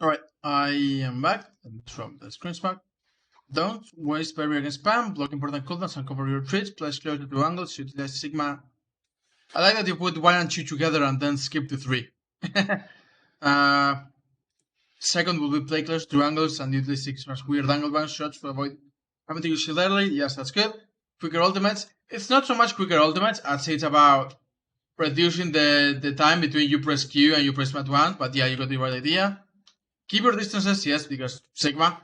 Alright, I am back from the screen spark. Don't waste barrier against spam, block important cooldowns and cover your treats, place closer to angles, utilize Sigma. I like that you put 1 and 2 together and then skip to 3. Second will be play close to angles and utilize Sigma's weird angle bounce shots to avoid having to use shield early. Yes, that's good. Quicker ultimates. It's not so much quicker ultimates as it's about reducing the time between you press Q and you press mat 1, but yeah, you got the right idea. Keep your distances, yes, because Sigma,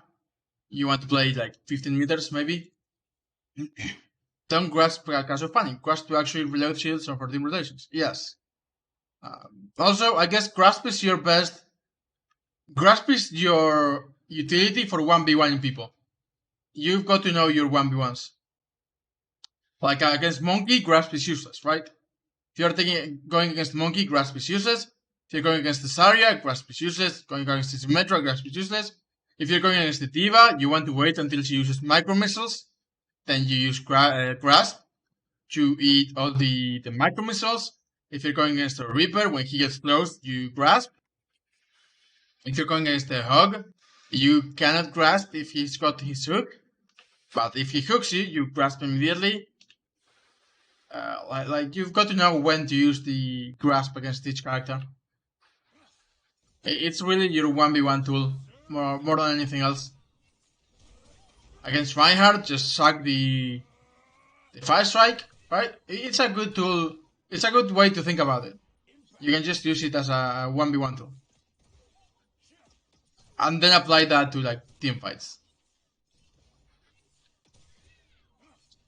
you want to play like 15 meters maybe. Don't grasp cash of panic. Grasp to actually reload shields or for team rotations. Yes. Also, I guess grasp is your best. Grasp is your utility for 1v1 people. You've got to know your 1v1s. Like against Monkey, grasp is useless, right? If you're going against Monkey, grasp is useless. If you're going against the Zarya, grasp is useless. Going against the Symmetra, grasp is useless. If you're going against the D.Va, you want to wait until she uses micro missiles. Then you use grasp to eat all the micro missiles. If you're going against the Reaper, when he gets close, you grasp. If you're going against the Hog, you cannot grasp if he's got his hook. But if he hooks you, you grasp immediately. Like you've got to know when to use the grasp against each character. It's really your 1v1 tool, more than anything else. Against Reinhardt, just suck the Fire Strike, right? It's a good tool. It's a good way to think about it. You can just use it as a 1v1 tool. And then apply that to like team fights.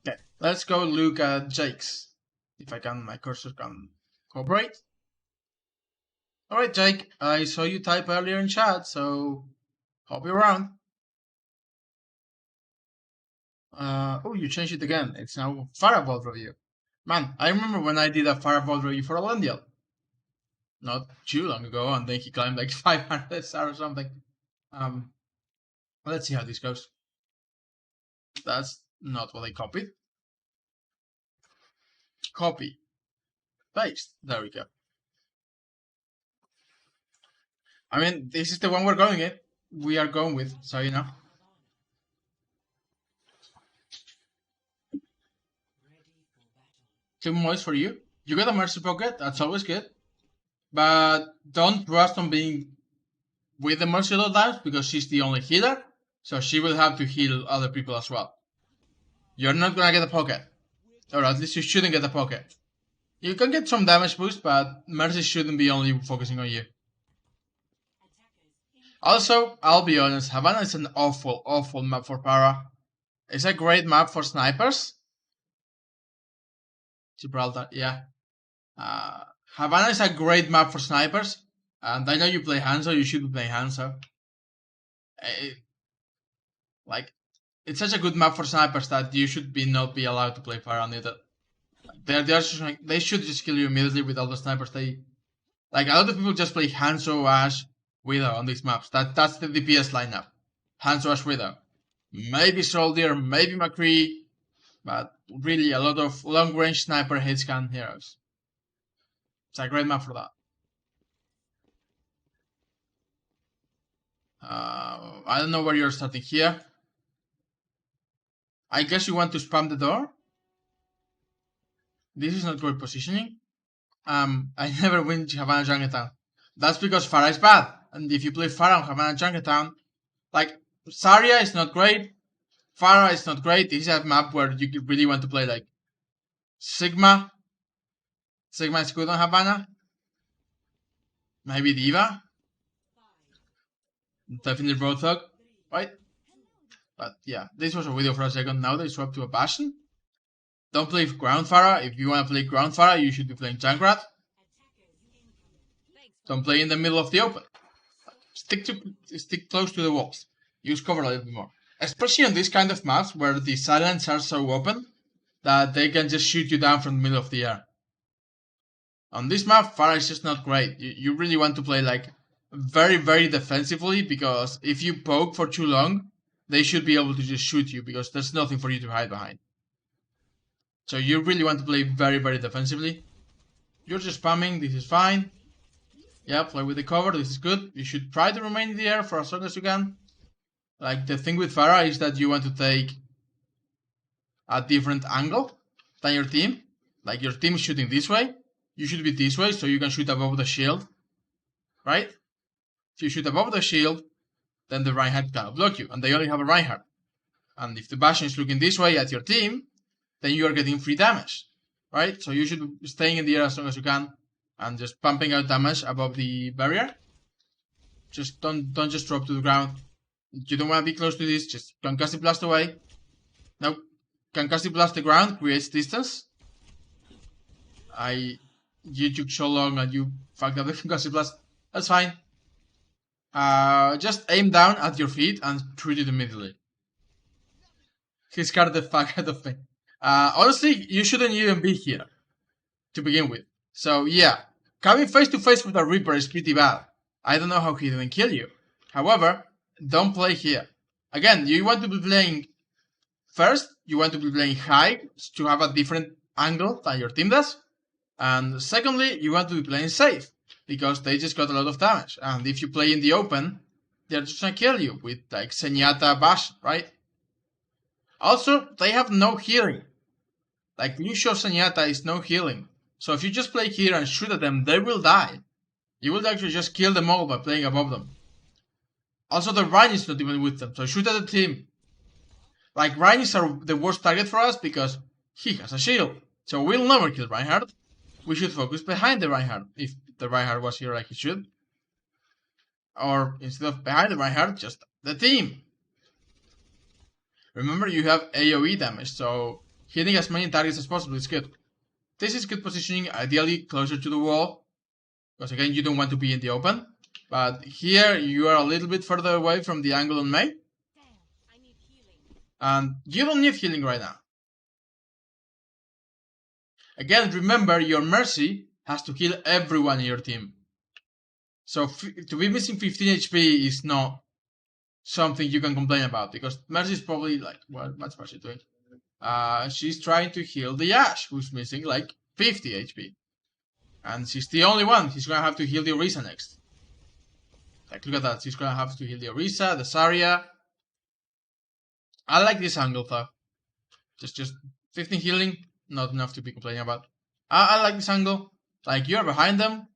Okay, let's go look at Jake's. If my cursor can cooperate. Alright, Jake, I saw you type earlier in chat, so hope you're around. Oh, you changed it again. It's now Pharah VOD review. Man, I remember when I did a Pharah VOD review for Alendial. Not too long ago, and then he climbed like 500 stars or something. Let's see how this goes. That's not what I copied. Copy. Paste. There we go. I mean, this is the one we are going with, so you know. Two moist for you. You get a Mercy Pocket, that's always good. But don't trust on being with the Mercy all times because she's the only healer, so she will have to heal other people as well. You're not gonna get a pocket. Or at least you shouldn't get a pocket. You can get some damage boost, but Mercy shouldn't be only focusing on you. Also, I'll be honest, Havana is an awful, awful map for Pharah. It's a great map for snipers. Gibraltar, yeah. Havana is a great map for snipers. And I know you play Hanzo, you should be playing Hanzo. It's such a good map for snipers that you should not be allowed to play Pharah either. They should just kill you immediately with all the snipers. Like a lot of people just play Hanzo, Ashe, Widow on these maps. That's the DPS lineup. Hanzo, Ashe, Widow. Maybe Soldier, maybe McCree, but really a lot of long range sniper hit scan heroes. It's a great map for that. I don't know where you're starting here. I guess you want to spam the door. This is not great positioning. I never win Havana Jungle. That's because Pharah is bad. And if you play Pharah on Havana Jungle, like Zarya is not great. Pharah is not great. This is a map where you really want to play like Sigma. Sigma is good on Havana. Maybe D.Va. Definitely Roadhog, right? But yeah, this was a video for a second. Now they swap to a Bastion. Don't play Ground Pharah. If you want to play Ground Pharah, you should be playing Junkrat. Don't play in the middle of the open. Stick close to the walls. Use cover a little bit more. Especially on these kind of maps where the silence are so open that they can just shoot you down from the middle of the air. On this map, Pharah is just not great. You really want to play like very, very defensively because if you poke for too long, they should be able to just shoot you because there's nothing for you to hide behind. So you really want to play very, very defensively. You're just spamming, this is fine. Yeah, play with the cover. This is good. You should try to remain in the air for as long as you can. Like, the thing with Pharah is that you want to take a different angle than your team. Like, your team is shooting this way. You should be this way, so you can shoot above the shield. Right? If you shoot above the shield, then the Reinhardt cannot block you, and they only have a Reinhardt. And if the Bastion is looking this way at your team, then you are getting free damage. Right? So you should be staying in the air as long as you can, and just pumping out damage above the barrier. Just don't just drop to the ground. You don't want to be close to this, just concussive blast away. Now, concussive blast the ground creates distance. You took so long and you fucked up the concussive blast. That's fine. Just aim down at your feet and treat it immediately. He scared the fuck out of me. Honestly, you shouldn't even be here to begin with. So yeah, coming face to face with a Reaper is pretty bad. I don't know how he didn't kill you. However, don't play here. Again, you want to be playing... First, you want to be playing high to have a different angle than your team does. And secondly, you want to be playing safe, because they just got a lot of damage. And if you play in the open, they're just gonna kill you with like Zenyatta Bash, right? Also, they have no healing. Like, Lucio Zenyatta is no healing. So if you just play here and shoot at them, they will die. You will actually just kill them all by playing above them. Also, the Rhine is not even with them, so shoot at the team. Like, Rhine is the worst target for us because he has a shield. So we'll never kill Reinhardt. We should focus behind the Reinhardt, if the Reinhardt was here like he should. Or instead of behind the Reinhardt, just the team. Remember, you have AoE damage, so hitting as many targets as possible is good. This is good positioning, ideally closer to the wall, because again, you don't want to be in the open. But here, you are a little bit further away from the angle on Mei. And you don't need healing right now. Again, remember, your Mercy has to heal everyone in your team. So to be missing 15 HP is not something you can complain about, because Mercy is probably like, what's Mercy doing? She's trying to heal the Ashe, who's missing like 50 HP. And she's the only one. She's gonna have to heal the Orisa next. Like, look at that. She's gonna have to heal the Orisa, the Zarya. I like this angle though. Just 15 healing, not enough to be complaining about. I like this angle. Like, you're behind them.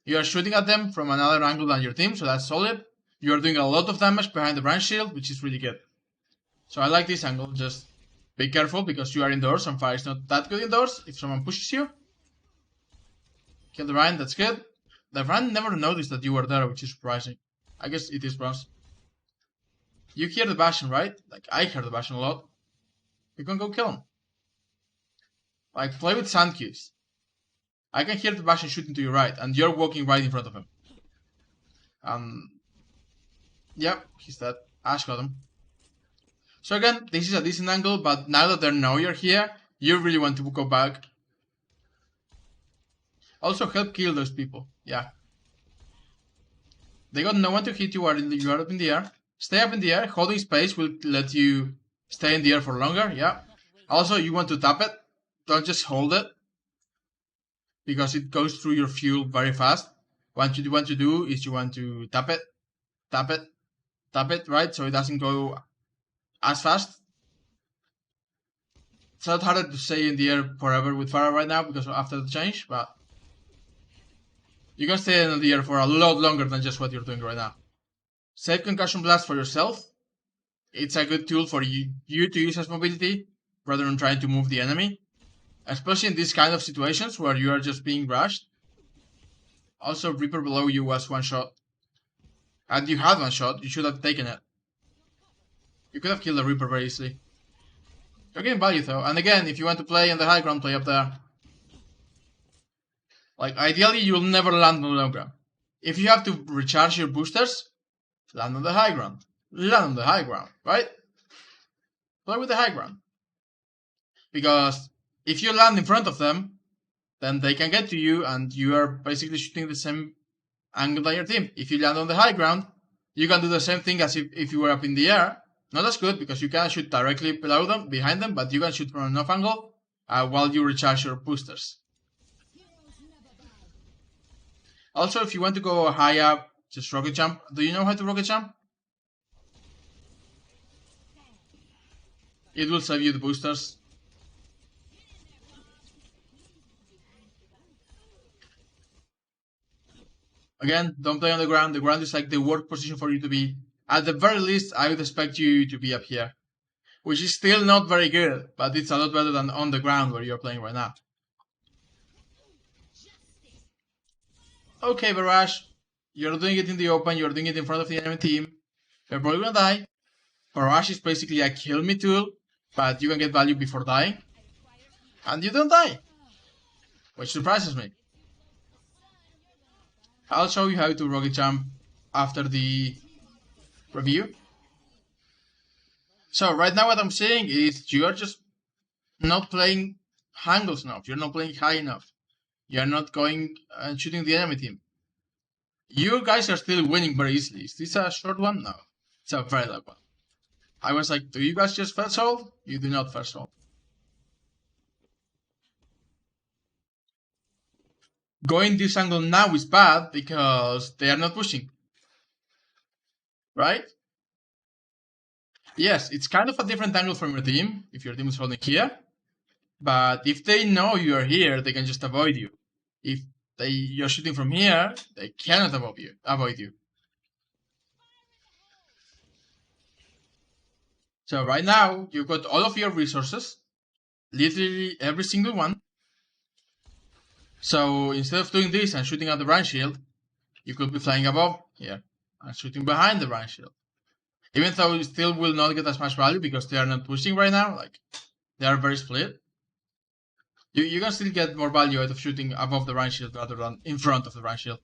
You are shooting at them from another angle than your team, so that's solid. You are doing a lot of damage behind the branch shield, which is really good. So I like this angle. Just be careful because you are indoors and Pharah is not that good indoors. If someone pushes you, kill the Rhine, that's good. The Rhine never noticed that you were there, which is surprising. I guess it is bronze. You hear the Bastion, right? Like, I hear the Bastion a lot. You can go kill him. Like, play with sand cubes. I can hear the Bastion shooting to your right, and you're walking right in front of him. Yep, he's dead. Ashe got him. So again, this is a decent angle, but now that they know you're here, you really want to go back. Also, help kill those people. Yeah. They got no one to hit you while you are up in the air. Stay up in the air. Holding space will let you stay in the air for longer. Yeah. Also, you want to tap it. Don't just hold it, because it goes through your fuel very fast. What you want to do is you want to tap it, tap it, tap it, right? So it doesn't go as fast. It's not harder to stay in the air forever with Pharah right now because after the change, but you can stay in the air for a lot longer than just what you're doing right now. Save Concussion Blast for yourself. It's a good tool for you to use as mobility rather than trying to move the enemy. Especially in these kind of situations where you are just being rushed. Also, Reaper below you was one shot. And you had one shot, you should have taken it. You could have killed the Reaper very easily. You're getting value though, and again, if you want to play on the high ground, play up there. Like, ideally, you'll never land on the low ground. If you have to recharge your boosters, land on the high ground. Land on the high ground, right? Play with the high ground. Because if you land in front of them, then they can get to you and you are basically shooting the same angle than your team. If you land on the high ground, you can do the same thing as if you were up in the air. Not as good because you can't shoot directly below them, behind them, but you can shoot from an off angle while you recharge your boosters. Also, if you want to go high up, just rocket jump. Do you know how to rocket jump? It will save you the boosters. Again, don't play on the ground. The ground is like the worst position for you to be. At the very least, I would expect you to be up here. Which is still not very good, but it's a lot better than on the ground where you're playing right now. Okay, Barrage, you're doing it in the open, you're doing it in front of the enemy team. You're probably gonna die. Barrage is basically a kill me tool, but you can get value before dying. And you don't die, which surprises me. I'll show you how to rocket jump after the review. So right now what I'm saying is you are just not playing angles enough. You're not playing high enough. You're not going and shooting the enemy team. You guys are still winning very easily. Is this a short one? No. It's a very long one. I was like, do you guys just first hold? You do not first hold. Going this angle now is bad because they are not pushing. Right? Yes, it's kind of a different angle from your team, if your team is holding here. But if they know you are here, they can just avoid you. If you're shooting from here, they cannot avoid you. So right now, you've got all of your resources, literally every single one. So instead of doing this and shooting at the Rhine shield, you could be flying above here and shooting behind the Rhine shield. Even though you still will not get as much value because they are not pushing right now, like they are very split. You can still get more value out of shooting above the Rhine shield rather than in front of the Rhine shield.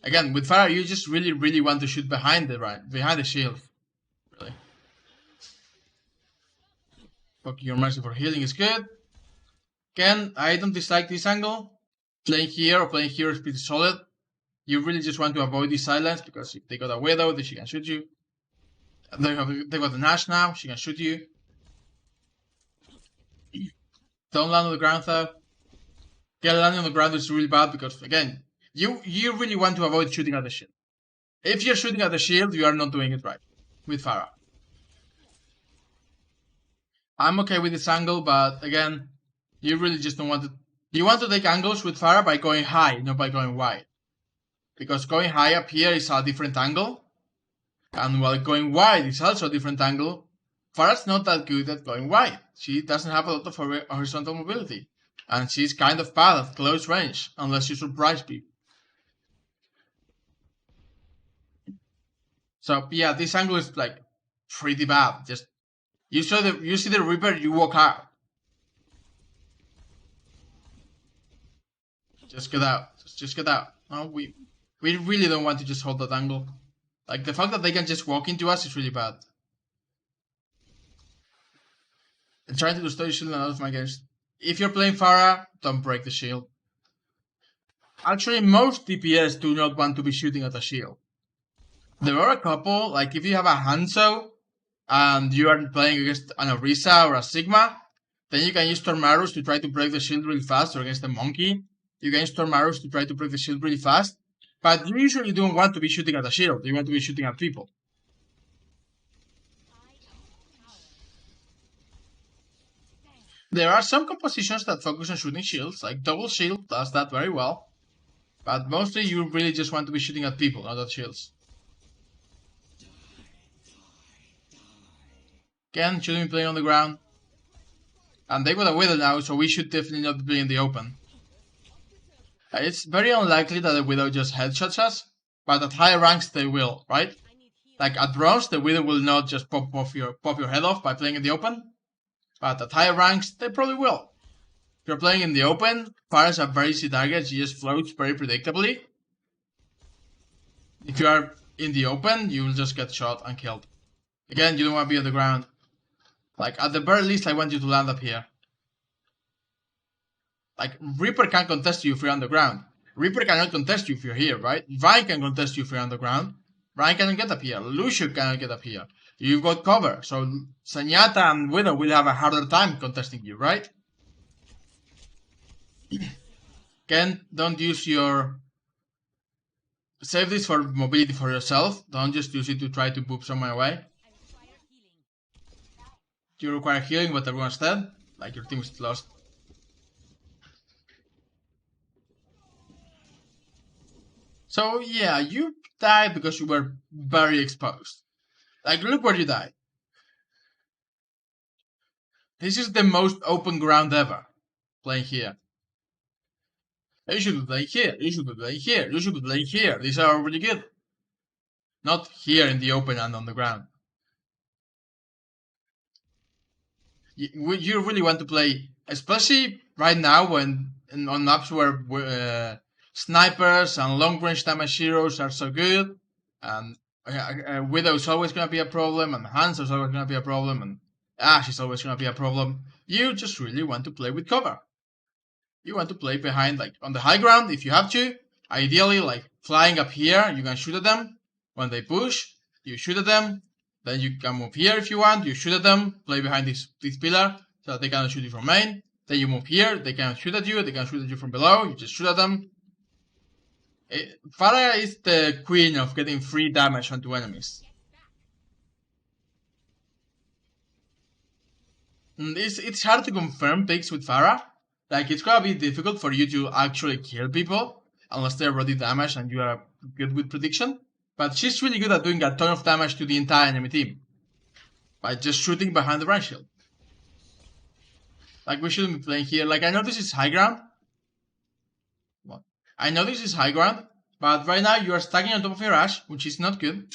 Again, with Pharah, you just really want to shoot behind the shield. Really. Poking your mercy for healing is good. Again, I don't dislike this angle. Playing here or playing here is pretty solid. You really just want to avoid these silence because if they got a Widow, then she can shoot you. They got the Nash now, she can shoot you. Don't land on the ground though. Yeah, landing on the ground is really bad because again, you really want to avoid shooting at the shield. If you're shooting at the shield, you are not doing it right with Pharah. I'm okay with this angle, but again, you really just don't want to. You want to take angles with Pharah by going high, not by going wide. Because going high up here is a different angle. And while going wide is also a different angle, Pharah's not that good at going wide. She doesn't have a lot of horizontal mobility. And she's kind of bad at close range, unless you surprise people. So yeah, this angle is like pretty bad. Just you see the Reaper, you walk out. Just get out. Just get out. No, we really don't want to just hold that angle. Like the fact that they can just walk into us is really bad. I'm trying to destroy the shield in a lot of my games. If you're playing Pharah, don't break the shield. Actually, most DPS do not want to be shooting at a shield. There are a couple, like if you have a Hanzo and you are playing against an Orisa or a Sigma, then you can use Storm Arrows to try to break the shield really fast, or against a Monkey. You can use Storm Arrows to try to break the shield really fast. But you usually don't want to be shooting at a shield, you want to be shooting at people. There are some compositions that focus on shooting shields, like Double Shield does that very well. But mostly you really just want to be shooting at people, not at shields. Again, shouldn't be playing on the ground. And they got a Widow now, so we should definitely not be playing in the open. It's very unlikely that the Widow just headshots us, but at higher ranks they will, right? Like at bronze, the Widow will not just pop your head off by playing in the open, but at higher ranks, they probably will. If you're playing in the open, Pharah's a very easy target, she just floats very predictably. If you are in the open, you will just get shot and killed. Again, you don't want to be on the ground. Like, at the very least, I want you to land up here. Like, Reaper can contest you if you're on the ground. Reaper cannot contest you if you're here, right? Vine can contest you if you're on the ground. Ryan cannot get up here. Lucio cannot get up here. You've got cover, so Zenyatta and Widow will have a harder time contesting you, right? don't use your... Save this for mobility for yourself. Don't just use it to try to boop someone away. You require healing, but everyone's dead. Like, your team is lost. So, yeah, you died because you were very exposed. Like, look where you died. This is the most open ground ever. Playing here. You should be playing here. You should be playing here. You should be playing here. These are really good. Not here in the open and on the ground. You really want to play, especially right now when on maps where snipers and long range damage heroes are so good, and Widow's always gonna be a problem, and Hans is always gonna be a problem, and Ash is always gonna be a problem. You just really want to play with cover. You want to play behind, like, on the high ground if you have to. Ideally, like, flying up here, you can shoot at them. When they push, you shoot at them. Then you can move here if you want. You shoot at them. Play behind this pillar so that they cannot shoot you from main. Then you move here. They can shoot at you. They can shoot at you from below. You just shoot at them. Pharah is the queen of getting free damage onto enemies. And it's hard to confirm picks with Pharah. Like, it's gonna be difficult for you to actually kill people unless they're already damaged and you are good with prediction. But she's really good at doing a ton of damage to the entire enemy team by just shooting behind the range shield. Like, we shouldn't be playing here. Like, I know this is high ground. What? I know this is high ground, but right now you are stacking on top of your Ash, which is not good.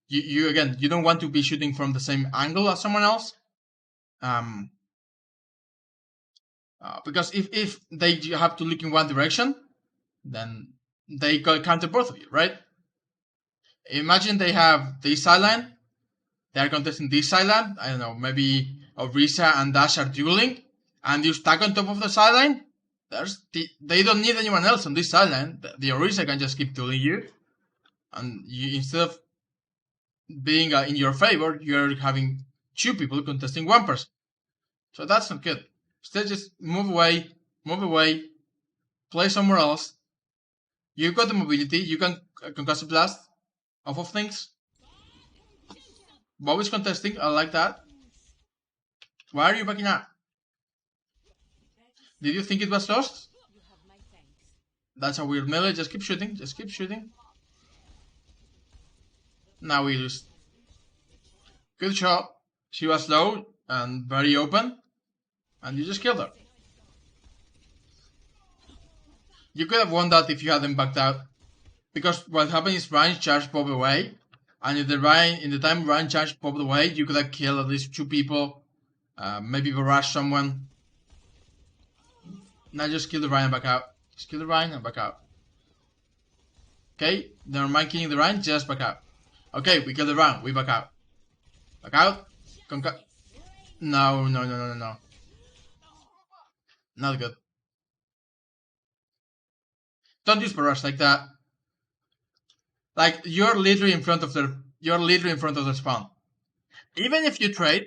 You again, you don't want to be shooting from the same angle as someone else. Because if they have to look in one direction, then they counter both of you, right? Imagine they have this sideline, they are contesting this sideline, I don't know, maybe Orisa and Dash are dueling, and you stack on top of the sideline, they don't need anyone else on this sideline. The Orisa can just keep dueling you, and you, instead of being in your favor, you're having two people contesting one person. So that's not good. Instead, just move away, play somewhere else. You've got the mobility, you can concussive blast off of things. Bob is contesting, I like that. Why are you backing up? Did you think it was lost? That's a weird melee, just keep shooting, Now we lose. Good shot. She was low and very open, and you just killed her. You could have won that if you hadn't backed out. Because what happened is Ryan charged Bob away, and in the time Ryan charged Bob away, you could have killed at least two people, maybe barrage someone. Now just kill the Ryan and back out. Just kill the Ryan and back out. Okay, never mind killing the Ryan, just back out. Okay, we kill the Ryan, we back out. Back out. No. Not good. Don't use barrage like that. Like, you're literally in front of the spawn. Even if you trade.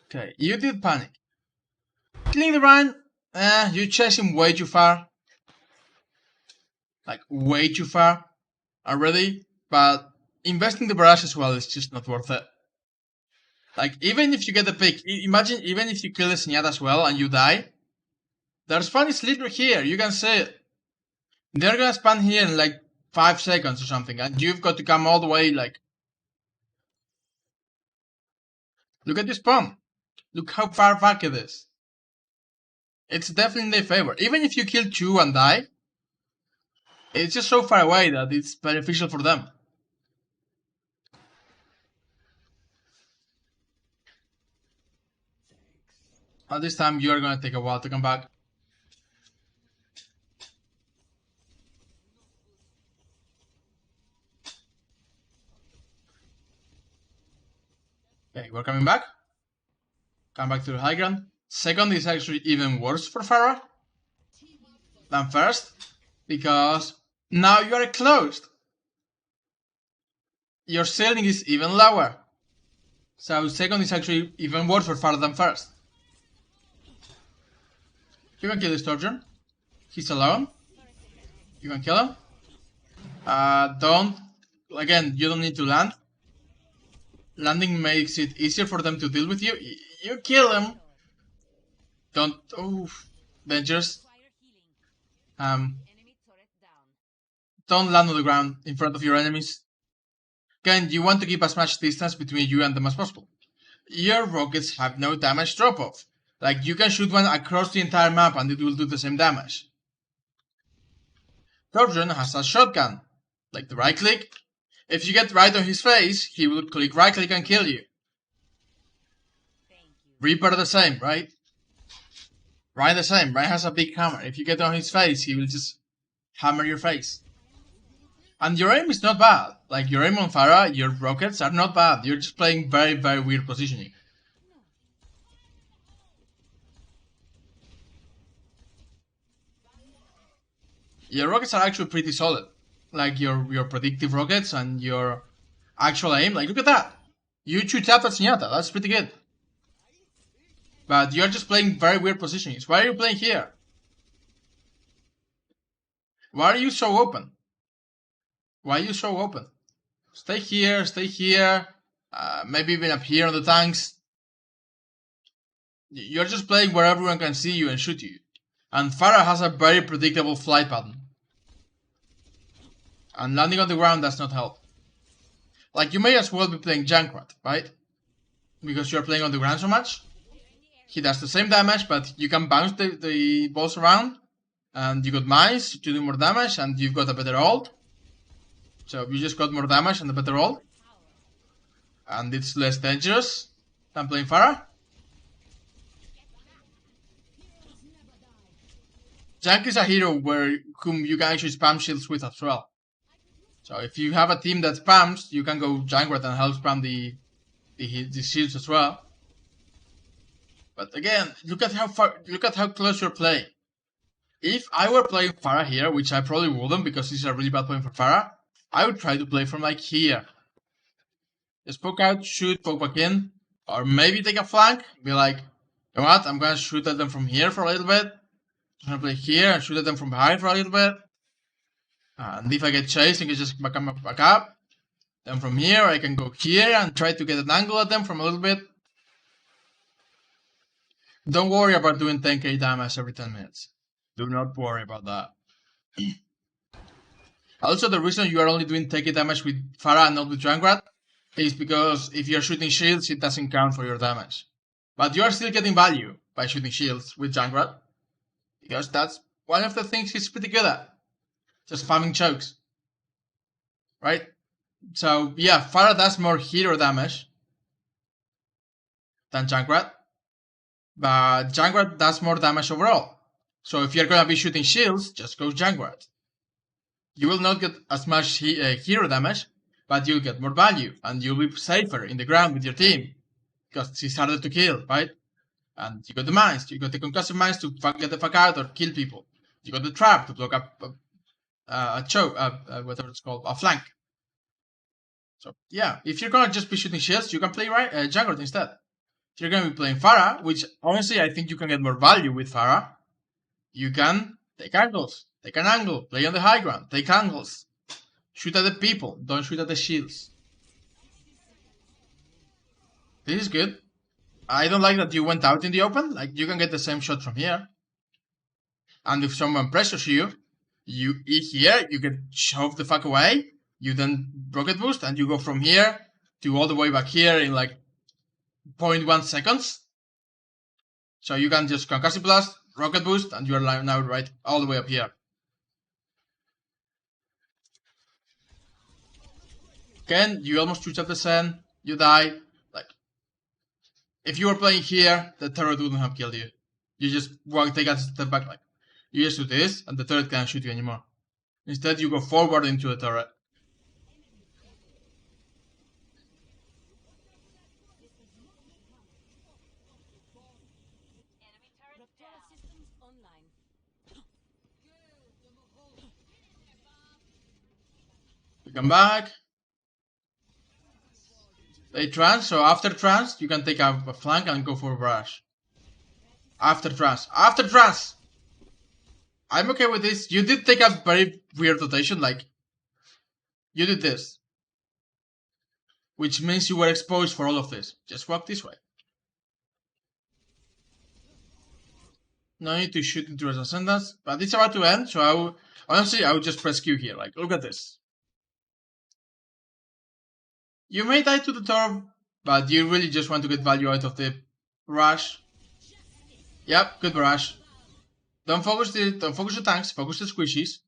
Okay, you did panic. Killing the Ryan, you chase him way too far. Like, way too far already. But investing the barrage as well is just not worth it. Like, even if you get the pick, imagine even if you kill the Zenyatta as well and you die, their spawn is literally here, you can see it. They're gonna spawn here in like 5 seconds or something, and you've got to come all the way, like... Look at this spawn. Look how far back it is. It's definitely in their favor. Even if you kill 2 and die, it's just so far away that it's beneficial for them. At this time, you're gonna take a while to come back. Okay, we're coming back. Come back to the high ground. Second is actually even worse for Pharah than first, because now you are closed. your ceiling is even lower. So second is actually even worse for Pharah than first. You can kill this Sturgeon. He's alone. You can kill him. Don't. Again, you don't need to land. Landing makes it easier for them to deal with you. You kill him. Don't. Oh, dangerous. Don't land on the ground in front of your enemies. Again, you want to keep as much distance between you and them as possible. Your rockets have no damage drop-off. Like, you can shoot one across the entire map and it will do the same damage. Sturgeon has a shotgun. Like the right click. If you get right on his face, he will click right click and kill you. Reaper the same, right? Right the same. Right has a big hammer. If you get on his face, he will just hammer your face. And your aim is not bad. Like, your aim on Pharah, your rockets are not bad. You're just playing very, very weird positioning. Your rockets are actually pretty solid. Like, your predictive rockets and your actual aim. Like, look at that. You shoot out at Zenyatta. That's pretty good. But you're just playing very weird positionings. Why are you playing here? Why are you so open? Why are you so open? Stay here, stay here. Maybe even up here on the tanks. You're just playing where everyone can see you and shoot you. And Pharah has a very predictable flight pattern. And landing on the ground does not help. Like, you may as well be playing Junkrat, right? Because you're playing on the ground so much. He does the same damage, but you can bounce the balls around. And you got mines to do more damage, and you've got a better ult. So you just got more damage and a better ult. And it's less dangerous than playing Pharah. Jank is a hero whom you can actually spam shields with as well. So if you have a team that spams, you can go Junkrat and help spam the shields as well. But again, look at how close you're playing. If I were playing Pharah here, which I probably wouldn't because this is a really bad point for Pharah, I would try to play from like here. Just poke out, shoot, poke back in, or maybe take a flank. Be like, you know what? I'm gonna shoot at them from here for a little bit. I'm gonna play here and shoot at them from behind for a little bit. And if I get chased, I can just come back up. Then from here, I can go here and try to get an angle at them from a little bit. Don't worry about doing 10k damage every 10 minutes. Do not worry about that. Also, the reason you are only doing 10k damage with Pharah and not with Junkrat is because if you're shooting shields, it doesn't count for your damage. But you are still getting value by shooting shields with Junkrat, because that's one of the things he's pretty good at. Just spamming chokes. Right? So, yeah, Pharah does more hero damage than Junkrat, but Junkrat does more damage overall. So if you're gonna be shooting shields, just go Junkrat. You will not get as much hero damage, but you'll get more value, and you'll be safer in the ground with your team, because it's harder to kill, right? And you got the mines, you got the concussive mines to get the fuck out or kill people. You got the trap to block up a choke, whatever it's called, a flank. So yeah, if you're gonna just be shooting shields, you can play Junkrat instead. If you're gonna be playing Pharah, which honestly I think you can get more value with Pharah, you can take angles, take an angle, play on the high ground, take angles, shoot at the people, don't shoot at the shields. This is good. I don't like that you went out in the open. Like, you can get the same shot from here. And if someone pressures you, you get shoved the fuck away. You then rocket boost and you go from here to all the way back here in like 0.1 seconds. So you can just concussive blast, rocket boost, and you are now right all the way up here. Again, you almost reach up the Sen, you die. Like, if you were playing here, the turret wouldn't have killed you. You just take a step back, like, you just do this, and the turret can't shoot you anymore. Instead, you go forward into the turret. We come back. They trance, so after trance, you can take a flank and go for a barrage. After trance. After trance! I'm okay with this. You did take a very weird rotation, like, you did this. Which means you were exposed for all of this. Just walk this way. No need to shoot into his ascendants, but it's about to end, so honestly, I would just press Q here. Like, look at this. You may die to the Torb, but you really just want to get value out of the barrage. Yep, good barrage. Don't focus the tanks, focus the squishies.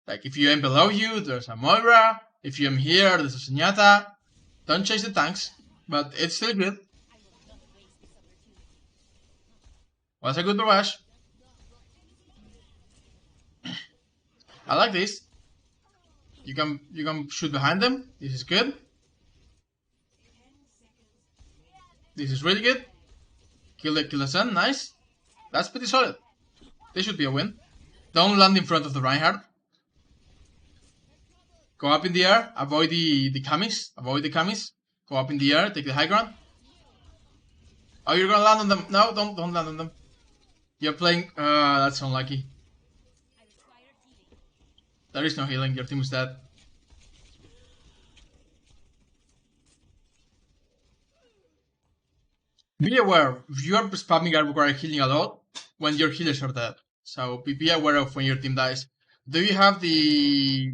Like, if you aim below you, there's a Moira. If you aim here, there's a Zenyatta. Don't chase the tanks, but it's still good. Was a good barrage. I like this. You can shoot behind them. This is good. This is really good. Kill the sun, nice. That's pretty solid. This should be a win. Don't land in front of the Reinhardt. Go up in the air. Avoid the Kamis. Avoid the Kamis. Go up in the air. Take the high ground. Oh, you're gonna land on them. No, don't land on them. You're playing. That's unlucky. There is no healing. Your team is dead. Be aware, if you are spamming and require healing a lot, when your healers are dead. So be aware of when your team dies. Do you have the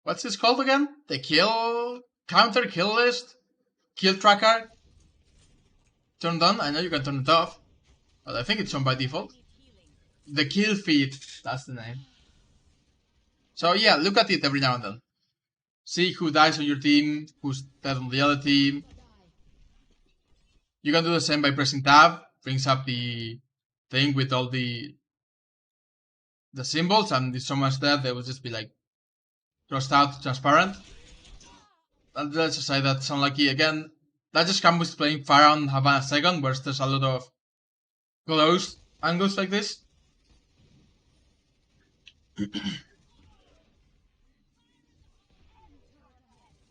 what's this called again? The counter kill list? Kill tracker? Turned on? I know you can turn it off, but I think it's on by default. The kill feed, that's the name. So yeah, look at it every now and then. See who dies on your team, who's dead on the other team. You can do the same by pressing tab, brings up the thing with all the symbols, and if someone's dead, they will just be like crossed out, transparent. And let's just say that's unlucky. Again, that just comes with playing Pharah on Havana 2nd, where there's a lot of close angles like this.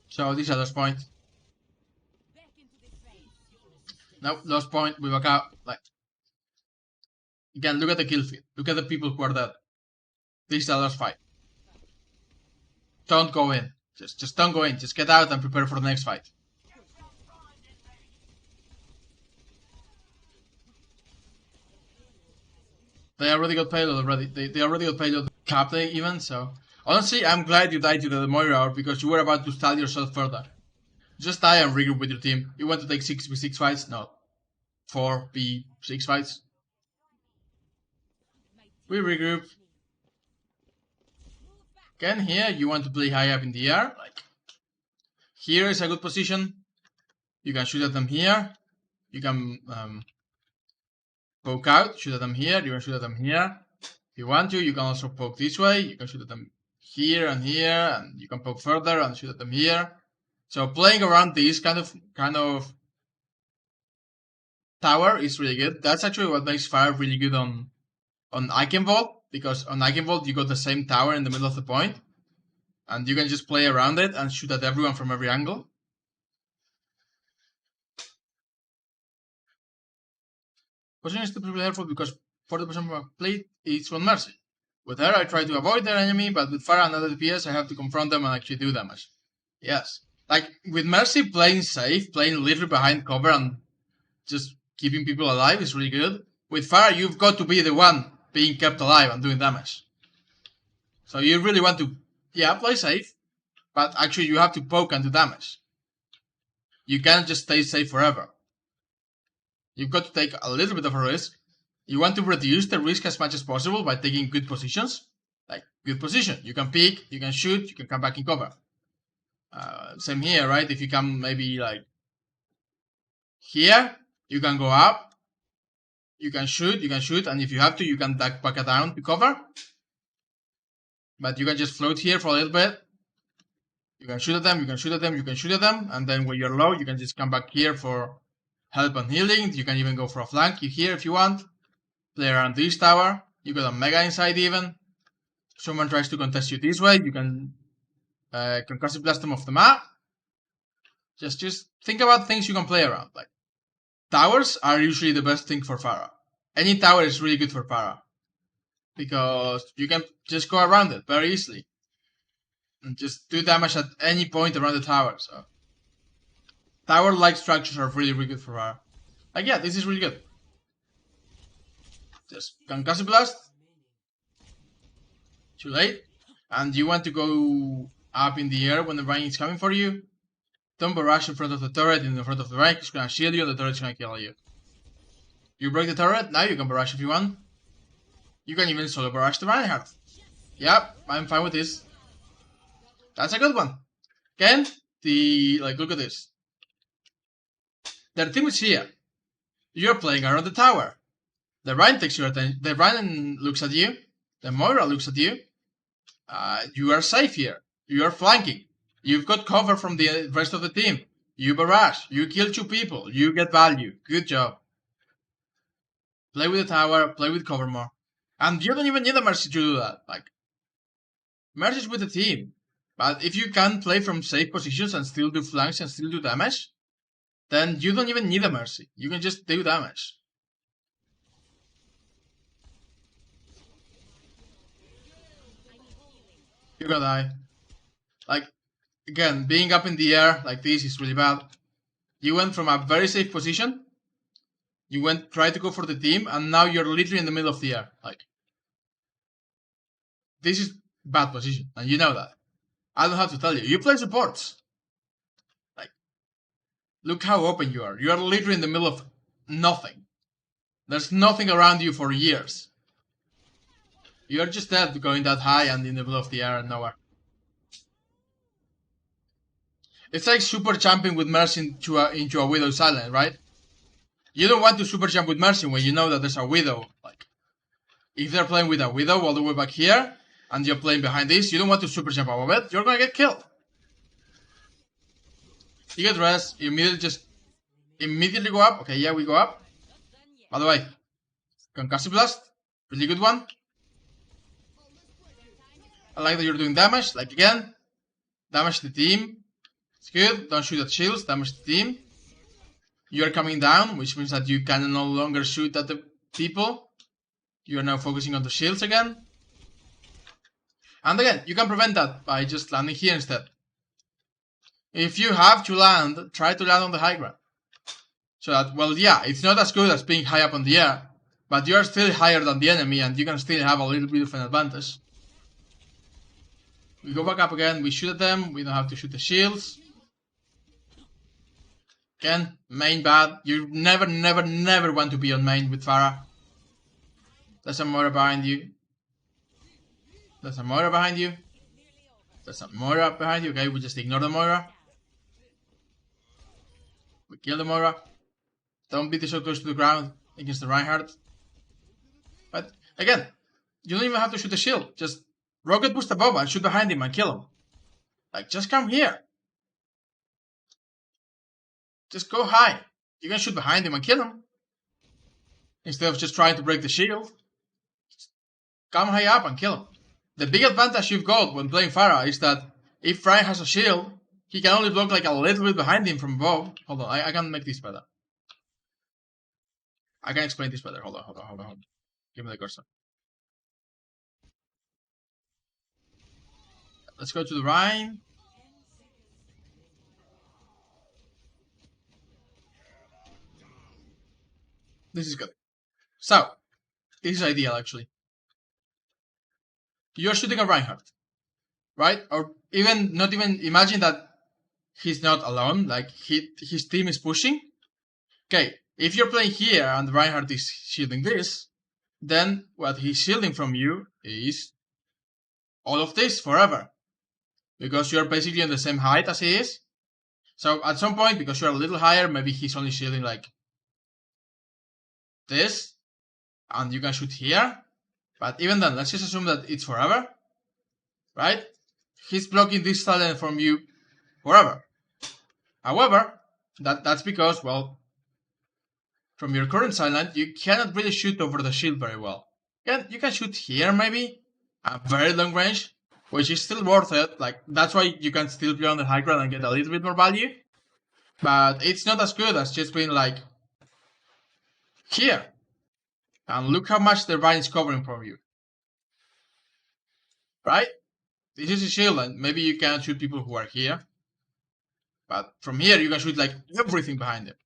So this is lost point. No, lost point, we back out. Like, again, look at the kill feed. Look at the people who are dead. This is the last fight. Don't go in. Just don't go in. Just get out and prepare for the next fight. They already got payload already. They already got payload captain even, so... Honestly, I'm glad you died to the Moira because you were about to stall yourself further. Just die and regroup with your team. You want to take 6v6 fights? No. 4v6 fights. We regroup. Again, here, you want to play high up in the air. Like, here is a good position. You can shoot at them here. You can poke out, shoot at them here. You can shoot at them here. If you want to, you can also poke this way. You can shoot at them here, and you can poke further and shoot at them here. So playing around this kind of tower is really good. That's actually what makes Pharah really good on Eichenwald, because on Eichenwald you got the same tower in the middle of the point, and you can just play around it and shoot at everyone from every angle. Position is typically helpful because 40% of my plate is on Mercy. With her, I try to avoid their enemy, but with Pharah and other DPS, I have to confront them and actually do damage. Yes. Like, with Mercy, playing safe, playing literally behind cover and just keeping people alive is really good. With Pharah, you've got to be the one being kept alive and doing damage. So you really want to, yeah, play safe, but actually you have to poke and do damage. You can't just stay safe forever. You've got to take a little bit of a risk. You want to reduce the risk as much as possible by taking good positions. Like, good position. You can peek, you can shoot, you can come back in cover. Same here, right? If you come maybe like here, you can go up, you can shoot, and if you have to, you can back down to cover. But you can just float here for a little bit. You can shoot at them, you can shoot at them, you can shoot at them, and then when you're low, you can just come back here for help and healing. You can even go for a flank here if you want. Play around this tower. You got a mega inside even. Someone tries to contest you this way, you can Concussive Blast them off the map. Just think about things you can play around. Like towers are usually the best thing for Pharah. Any tower is really good for Pharah because you can just go around it very easily and just do damage at any point around the tower. So tower-like structures are really good for Pharah. Like yeah, this is really good. Just Concussive Blast. Too late. And you want to go up in the air when the Rhine is coming for you. Don't barrage in front of the turret, in front of the Rhine. It's gonna shield you and the turret's gonna kill you. You break the turret, now you can barrage if you want. You can even solo barrage the Reinhardt. Yep, I'm fine with this. That's a good one. Again, look at this. Their team is here. You're playing around the tower. The Rhine takes your attention. The Rhine looks at you. The Moira looks at you. You are safe here. You are flanking. You've got cover from the rest of the team. You barrage. You kill 2 people. You get value. Good job. Play with the tower. Play with cover more. And you don't even need a Mercy to do that. Like, Mercy's with the team. But if you can play from safe positions and still do flanks and still do damage, then you don't even need a Mercy. You can just do damage. You're gonna die. Like, again, being up in the air like this is really bad. You went from a very safe position. You tried to go for the team, and now you're literally in the middle of the air. Like, this is bad position, and you know that. I don't have to tell you. You play supports. Like, look how open you are. You are literally in the middle of nothing. There's nothing around you for years. You're just dead going that high and in the middle of the air and nowhere. It's like super jumping with Mercy into a Widow silent, right? You don't want to super jump with Mercy when you know that there's a Widow. Like, if they're playing with a Widow all the way back here, and you're playing behind this, you don't want to super jump above it, you're gonna get killed. You get rest, you immediately go up. Okay, yeah, we go up. By the way, Concussive Blast, really good one. I like that you're doing damage, like again, damage the team. It's good, don't shoot at shields, damage the team. You're coming down, which means that you can no longer shoot at the people. You are now focusing on the shields again. And again, you can prevent that by just landing here instead. If you have to land, try to land on the high ground. So that, well, yeah, it's not as good as being high up on the air, but you are still higher than the enemy and you can still have a little bit of an advantage. We go back up again, we shoot at them, we don't have to shoot the shields. Again, main bad. You never want to be on main with Pharah. There's a Moira behind you. There's a Moira behind you. There's a Moira behind you. Okay, we just ignore the Moira. We kill the Moira. Don't be so close to the ground against the Reinhardt. But again, you don't even have to shoot the shield. Just rocket boost above and shoot behind him and kill him. Like, just come here. Just go high. You can shoot behind him and kill him. Instead of just trying to break the shield. Just come high up and kill him. The big advantage you've got when playing Pharah is that if Pharah has a shield, he can only block like a little bit behind him from above. Hold on, I can make this better. I can explain this better. Hold on. Give me the cursor. Let's go to the Rhine. This is good. So, this is ideal actually. You're shooting a Reinhardt, right? Or not even imagine that he's not alone, like his team is pushing. Okay, if you're playing here and Reinhardt is shielding this, then what he's shielding from you is all of this forever. Because you're basically on the same height as he is. So at some point, because you're a little higher, maybe he's only shielding like this, and you can shoot here. But even then, let's just assume that it's forever, right? He's blocking this talent from you forever. However, that's because, well, from your current silent, you cannot really shoot over the shield very well. You can shoot here maybe, at very long range, which is still worth it. Like, that's why you can still play on the high ground and get a little bit more value. But it's not as good as just being like here. And look how much the Rhine is covering from you. Right? This is a shield, and maybe you can shoot people who are here. But from here, you can shoot like everything behind them.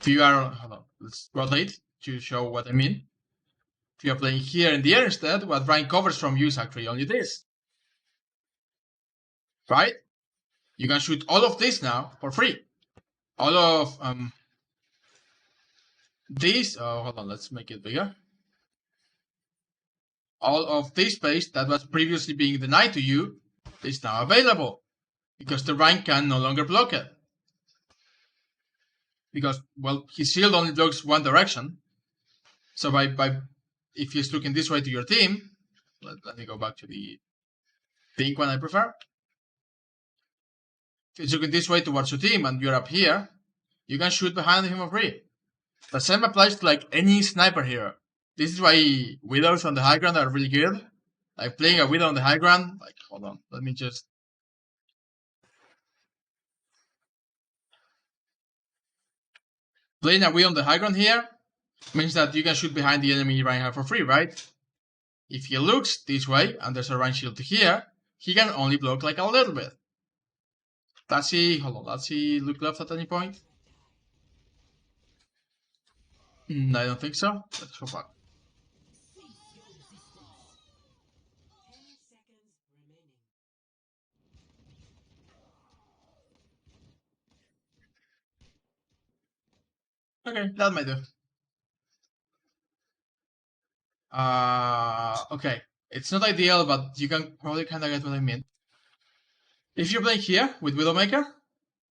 If you are, hold on, let's rotate to show what I mean. If you are playing here in the air instead, what Rhine covers from you is actually only this. Right? You can shoot all of this now for free. All of this, hold on, let's make it bigger. All of this space that was previously being denied to you is now available because the Rhine can no longer block it. Because, well, his shield only blocks one direction. So if he's looking this way to your team, let me go back to the pink one I prefer. If he's looking this way towards your team and you're up here, you can shoot behind him for free. The same applies to like any sniper hero. This is why Widows on the high ground are really good. Like playing a Widow on the high ground, like, hold on, let me just... Playing a Widow on the high ground here means that you can shoot behind the enemy Reinhardt for free, right? If he looks this way and there's a Rhine shield here, he can only block like a little bit. Does he, hold on, does he look left at any point? I don't think so. Let's go back. Okay, that might do. Okay. It's not ideal, but you can probably kind of get what I mean. If you're playing here with Widowmaker,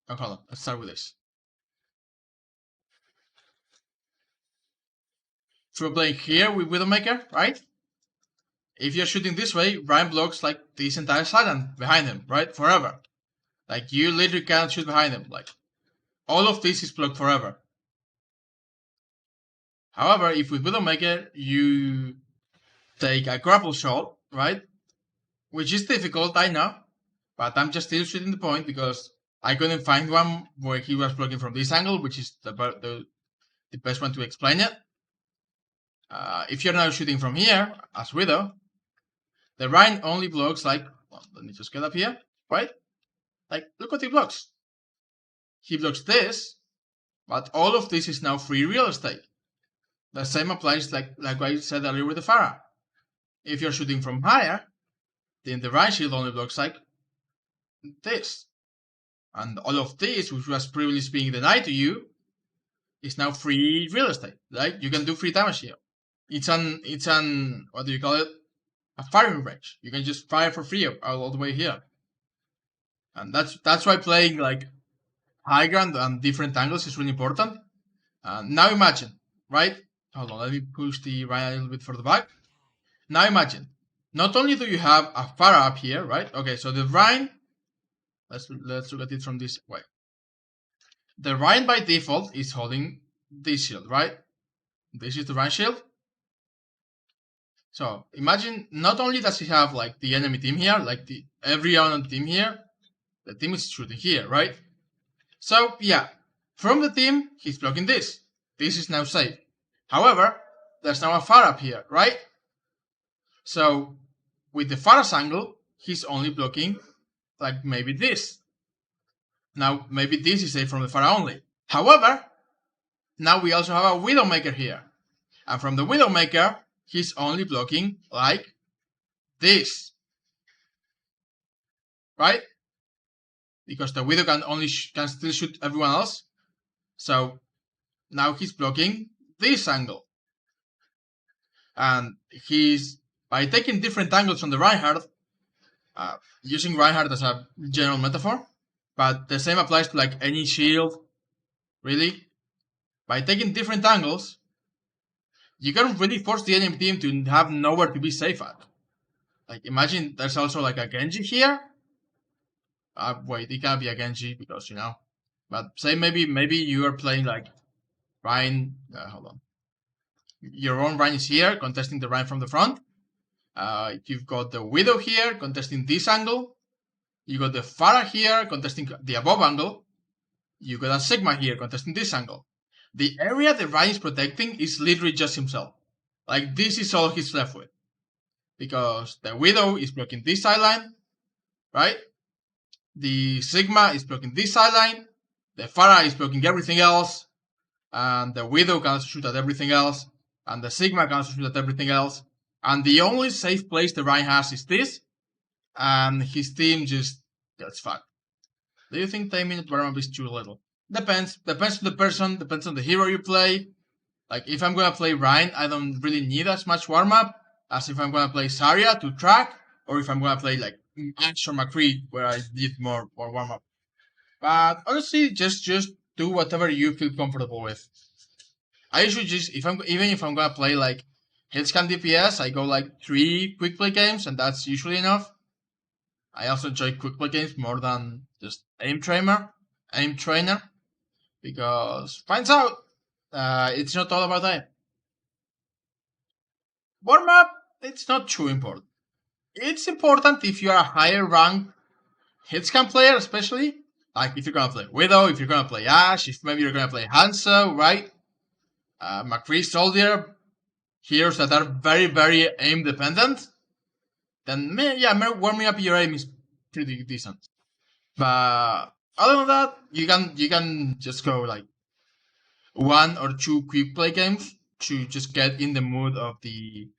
oh, hold on, let's start with this. If you're playing here with Widowmaker, right? If you're shooting this way, Ryan blocks like this entire side and behind him, right? Forever. Like you literally can't shoot behind him. Like all of this is blocked forever. However, if with Widowmaker you take a grapple shot, right? Which is difficult, I know, but I'm just illustrating the point because I couldn't find one where he was blocking from this angle, which is the best one to explain it. If you're now shooting from here, as Widow, the Rhine only blocks like, well, let me just get up here, right? Like, look what he blocks. He blocks this, but all of this is now free real estate. The same applies like I said earlier with the Pharah. If you're shooting from higher, then the Rhine shield only blocks like this. And all of this, which was previously being denied to you, is now free real estate. Right? You can do free damage here. It's an what do you call it? A firing range. You can just fire for free all the way here. And that's why playing like high ground and different angles is really important. Now imagine, right? Hold on, let me push the Rhine a little bit further back. Now imagine, not only do you have a Pharah up here, right? Okay, so the Rhine, let's look at it from this way. The Rhine by default is holding this shield, right? This is the Rhine shield. So imagine not only does he have like the enemy team here, like everyone on the team here, the team is shooting here, right? So yeah, from the team, he's blocking this. This is now safe. However, there's now a Pharah up here, right? So with the Pharah's angle, he's only blocking like maybe this. Now maybe this is safe from the Pharah only. However, now we also have a Widowmaker here. And from the Widowmaker, he's only blocking like this. Right? Because the Widow can still shoot everyone else. So now he's blocking this angle. And he's, by taking different angles on the Reinhardt, using Reinhardt as a general metaphor, but the same applies to like any shield, really. By taking different angles, you can really force the enemy team to have nowhere to be safe at. Like imagine there's also like a Genji here. Wait, it can't be a Genji because, you know. But say maybe you are playing like Rhine, hold on. Your own Rhine is here, contesting the Rhine from the front. You've got the Widow here contesting this angle. You got the Pharah here contesting the above angle. You got a Sigma here contesting this angle. The area the Ryan is protecting is literally just himself. Like, this is all he's left with. Because the Widow is blocking this sideline, right? The Sigma is blocking this sideline. The Pharah is blocking everything else. And the Widow can also shoot at everything else. And the Sigma can also shoot at everything else. And the only safe place the Ryan has is this. And his team just gets fucked. Do you think 10 minute warm-up is too little? Depends. Depends on the person, depends on the hero you play. Like, if I'm gonna play Ryan, I don't really need as much warm-up as if I'm gonna play Zarya to track, or if I'm gonna play like Ash or McCree, where I need more warm-up. But honestly, just do whatever you feel comfortable with. I usually just, even if I'm gonna play like hitscan DPS, I go like 3 quick play games, and that's usually enough. I also enjoy quick play games more than just aim trainer, because finds out it's not all about aim. Warm up, it's not too important. It's important if you're a higher rank hitscan player, especially like if you're gonna play Widow, if you're gonna play Ash, if maybe you're gonna play Hanzo, right? McCree, Soldier, heroes that are very, very aim dependent. Then yeah, warming up your aim is pretty decent. But other than that, you can just go like 1 or 2 quick play games to just get in the mood of the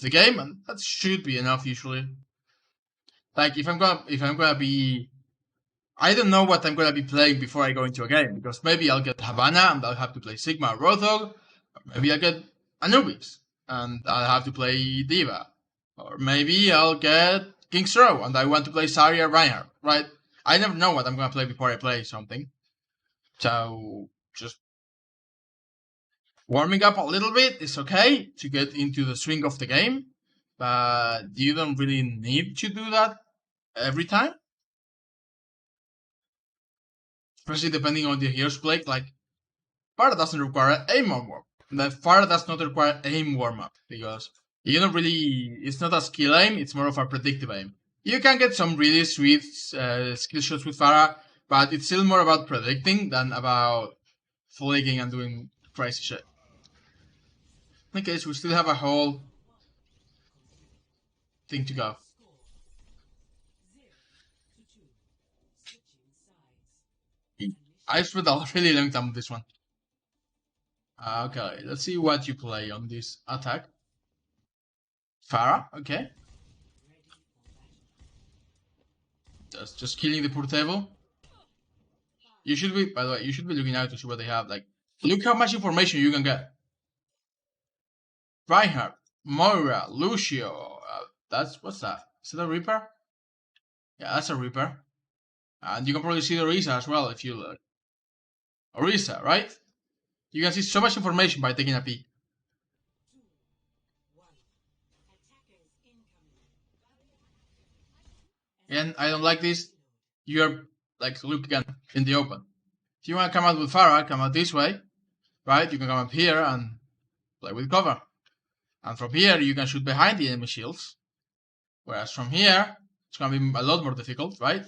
game, and that should be enough usually. Like if I'm gonna be, I don't know what I'm gonna be playing before I go into a game, because maybe I'll get Havana and I'll have to play Sigma or Roadhog, or maybe I'll get Anubis and I'll have to play Diva, or maybe I'll get King's Row and I want to play Zarya Reinhardt, right? I never know what I'm gonna play before I play something, so just warming up a little bit is okay to get into the swing of the game, but you don't really need to do that every time. Especially depending on the hero's play. Like, Pharah doesn't require aim warm-up. Pharah does not require aim warm-up, because you don't really, it's not a skill aim, it's more of a predictive aim. You can get some really sweet skill shots with Pharah, but it's still more about predicting than about flicking and doing crazy shit. In any case, we still have a whole thing to go. I spent a really long time on this one. Okay, let's see what you play on this attack. Pharah, okay. Just killing the poor table. You should be, by the way, you should be looking out to see what they have. Like, look how much information you can get. Reinhardt, Moira, Lucio. What's that? Is it a Reaper? Yeah, that's a Reaper. And you can probably see the Orisa as well if you look. Orisa, right? You can see so much information by taking a peek. And I don't like this. You're like looking in the open. If you want to come out with Pharah, come out this way, right? You can come up here and play with cover. And from here, you can shoot behind the enemy shields. Whereas from here, it's going to be a lot more difficult, right?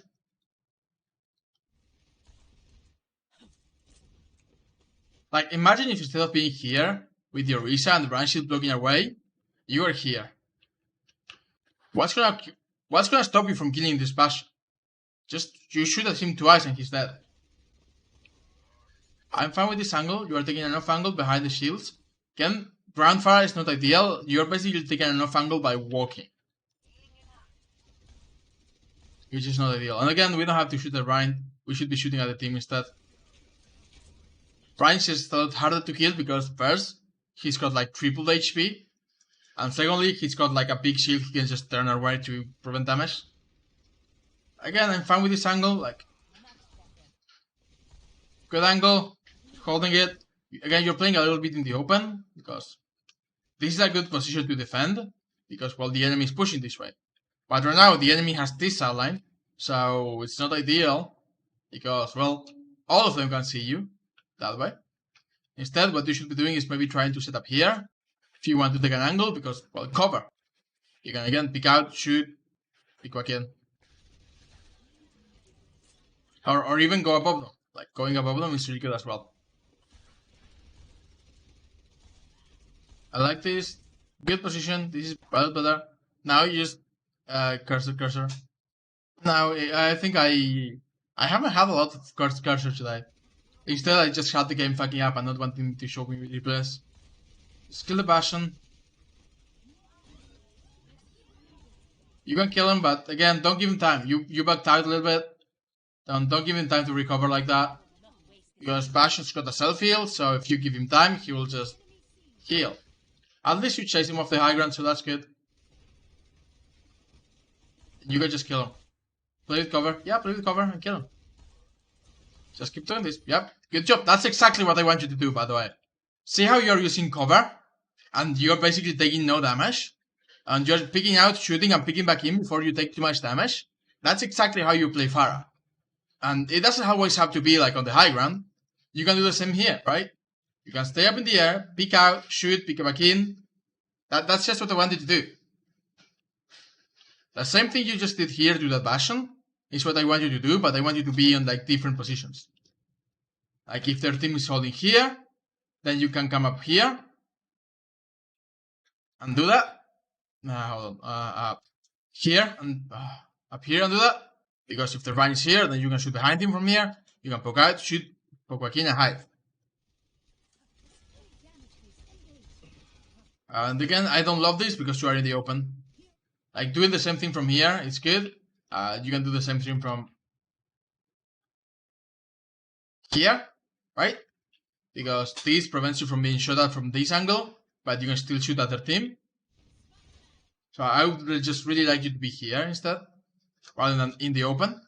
Like, imagine if instead of being here with your Orisa and the branch shield blocking away, you are here. What's gonna stop you from killing this Bastion? Just you shoot at him twice and he's dead. I'm fine with this angle. You are taking enough angle behind the shields. Again, ground fire is not ideal. You're basically taking enough angle by walking, which is not ideal. And again, we don't have to shoot at Ryan. We should be shooting at the team instead. Ryan's just a lot harder to kill because first, he's got like triple HP. And secondly, he's got like a big shield he can just turn away to prevent damage. Again, I'm fine with this angle. Like, good angle, holding it. Again, you're playing a little bit in the open because this is a good position to defend because, well, the enemy is pushing this way. But right now, the enemy has this sideline, so it's not ideal because, well, all of them can see you that way. Instead, what you should be doing is maybe trying to set up here if you want to take an angle because, well, cover. You can again pick out, shoot, pick back in. Or even go above them. Like going above them is really good as well. I like this. Good position. This is better. Now you just cursor. Now I think I haven't had a lot of cursor today. Instead I just had the game fucking up and not wanting to show me replays. Skill the Bastion. You can kill him, but again, don't give him time. You backed out a little bit. Don't give him time to recover like that. Because Bastion's got a self-heal, so if you give him time, he will just heal. At least you chase him off the high ground, so that's good. You can just kill him. Play with cover. Yeah, play with cover and kill him. Just keep doing this. Yep. Good job. That's exactly what I want you to do, by the way. See how you're using cover? And you're basically taking no damage. And you're picking out, shooting, and picking back in before you take too much damage. That's exactly how you play Pharah. And it doesn't always have to be like on the high ground. You can do the same here, right? You can stay up in the air, pick out, shoot, pick back in. That's just what I wanted to do. The same thing you just did here to that Bastion is what I want you to do, but I want you to be in like different positions. Like if their team is holding here, then you can come up here and do that. Hold on. Here and up here and do that. Because if the Rhine is here, then you can shoot behind him from here. You can poke out, shoot, poke back in, and hide. And again, I don't love this because you are in the open. Like doing the same thing from here is good. You can do the same thing from here, right? Because this prevents you from being shot at from this angle, but you can still shoot at their team. So I would just really like you to be here instead, rather than in the open.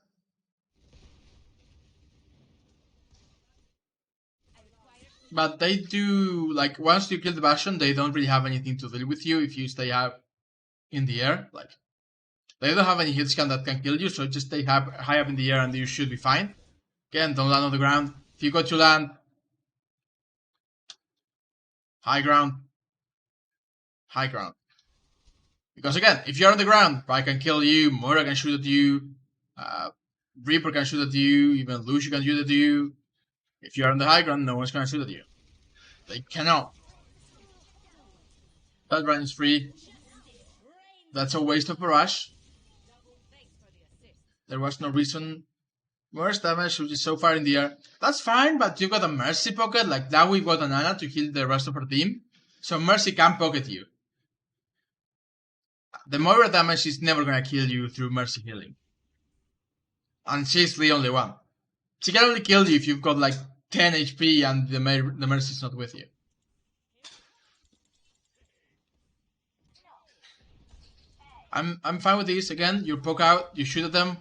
But they do, like, once you kill the Bastion, they don't really have anything to deal with you if you stay up in the air. Like, they don't have any hit scan that can kill you, so just stay high up in the air and you should be fine. Again, don't land on the ground. If you go to land, high ground, high ground. Because again, if you're on the ground, I can kill you, Moira can shoot at you, Reaper can shoot at you, even Lucio can shoot at you. If you're on the high ground, no one's gonna shoot at you. They cannot. That run is free. That's a waste of barrage. There was no reason. Worst damage, which is so far in the air. That's fine, but you got a Mercy pocket. Like now we got an Ana to heal the rest of our team. So Mercy can pocket you. The Moira damage is never gonna kill you through Mercy healing. And she's the only one. She can only kill you if you've got like 10 HP and the Mercy's not with you. I'm fine with this. Again, you poke out, you shoot at them,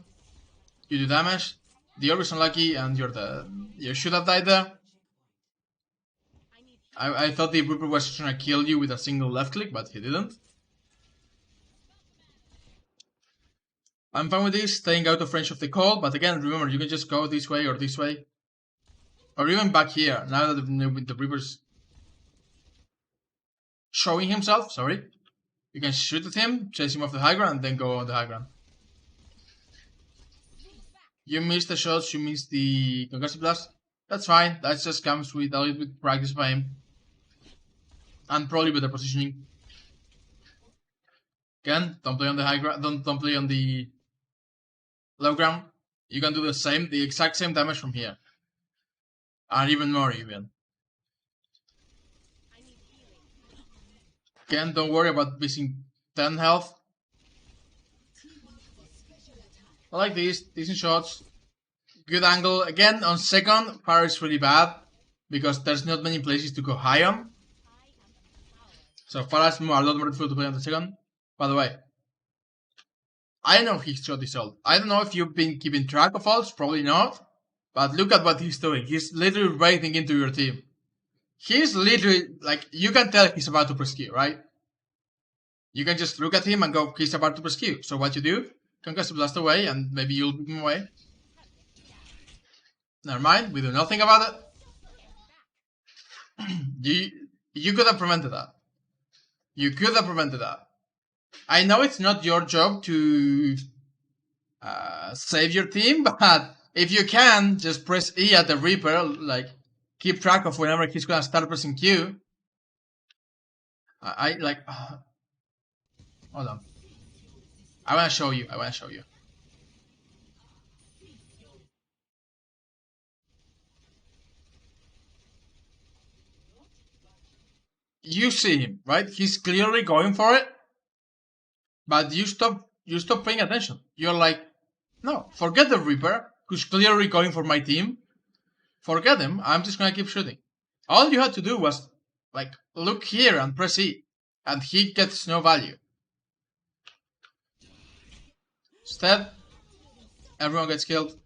you do damage. The orb is unlucky and you're dead. You should have died there. I thought the Reaper was trying to kill you with a single left click, but he didn't. I'm fine with this, staying out of range of the call, but again, remember, you can just go this way or this way. Or even back here, now that the Reaper's showing himself, sorry. You can shoot at him, chase him off the high ground, and then go on the high ground. You missed the shots, you missed the concussive blast. That's fine, that just comes with a little bit of practice by him. And probably better positioning. Again, don't play on the high ground, don't play on the low ground. You can do the exact same damage from here. And even more even. Again, don't worry about missing 10 health. I like these, decent shots. Good angle. Again, on second, Pharah is really bad. Because there's not many places to go high on. So Pharah is a lot more difficult to play on the second. By the way, I know he shot his ult. I don't know if you've been keeping track of ults, probably not. But look at what he's doing. He's literally raiding into your team. He's literally, like, you can tell he's about to press Q, right? You can just look at him and go, he's about to press Q. So what you do, concussive blast away, and maybe you'll beat him away. Never mind, we do nothing about it. You could have prevented that. You could have prevented that. I know it's not your job to save your team, but if you can, just press E at the Reaper, like keep track of whenever he's gonna start pressing Q. I like. Hold on. I wanna show you. I wanna show you. You see him, right? He's clearly going for it, but you stop paying attention. You're like, no, forget the Reaper, who's clearly going for my team. Forget him. I'm just gonna keep shooting. All you had to do was like look here and press E, and he gets no value. Instead, everyone gets killed.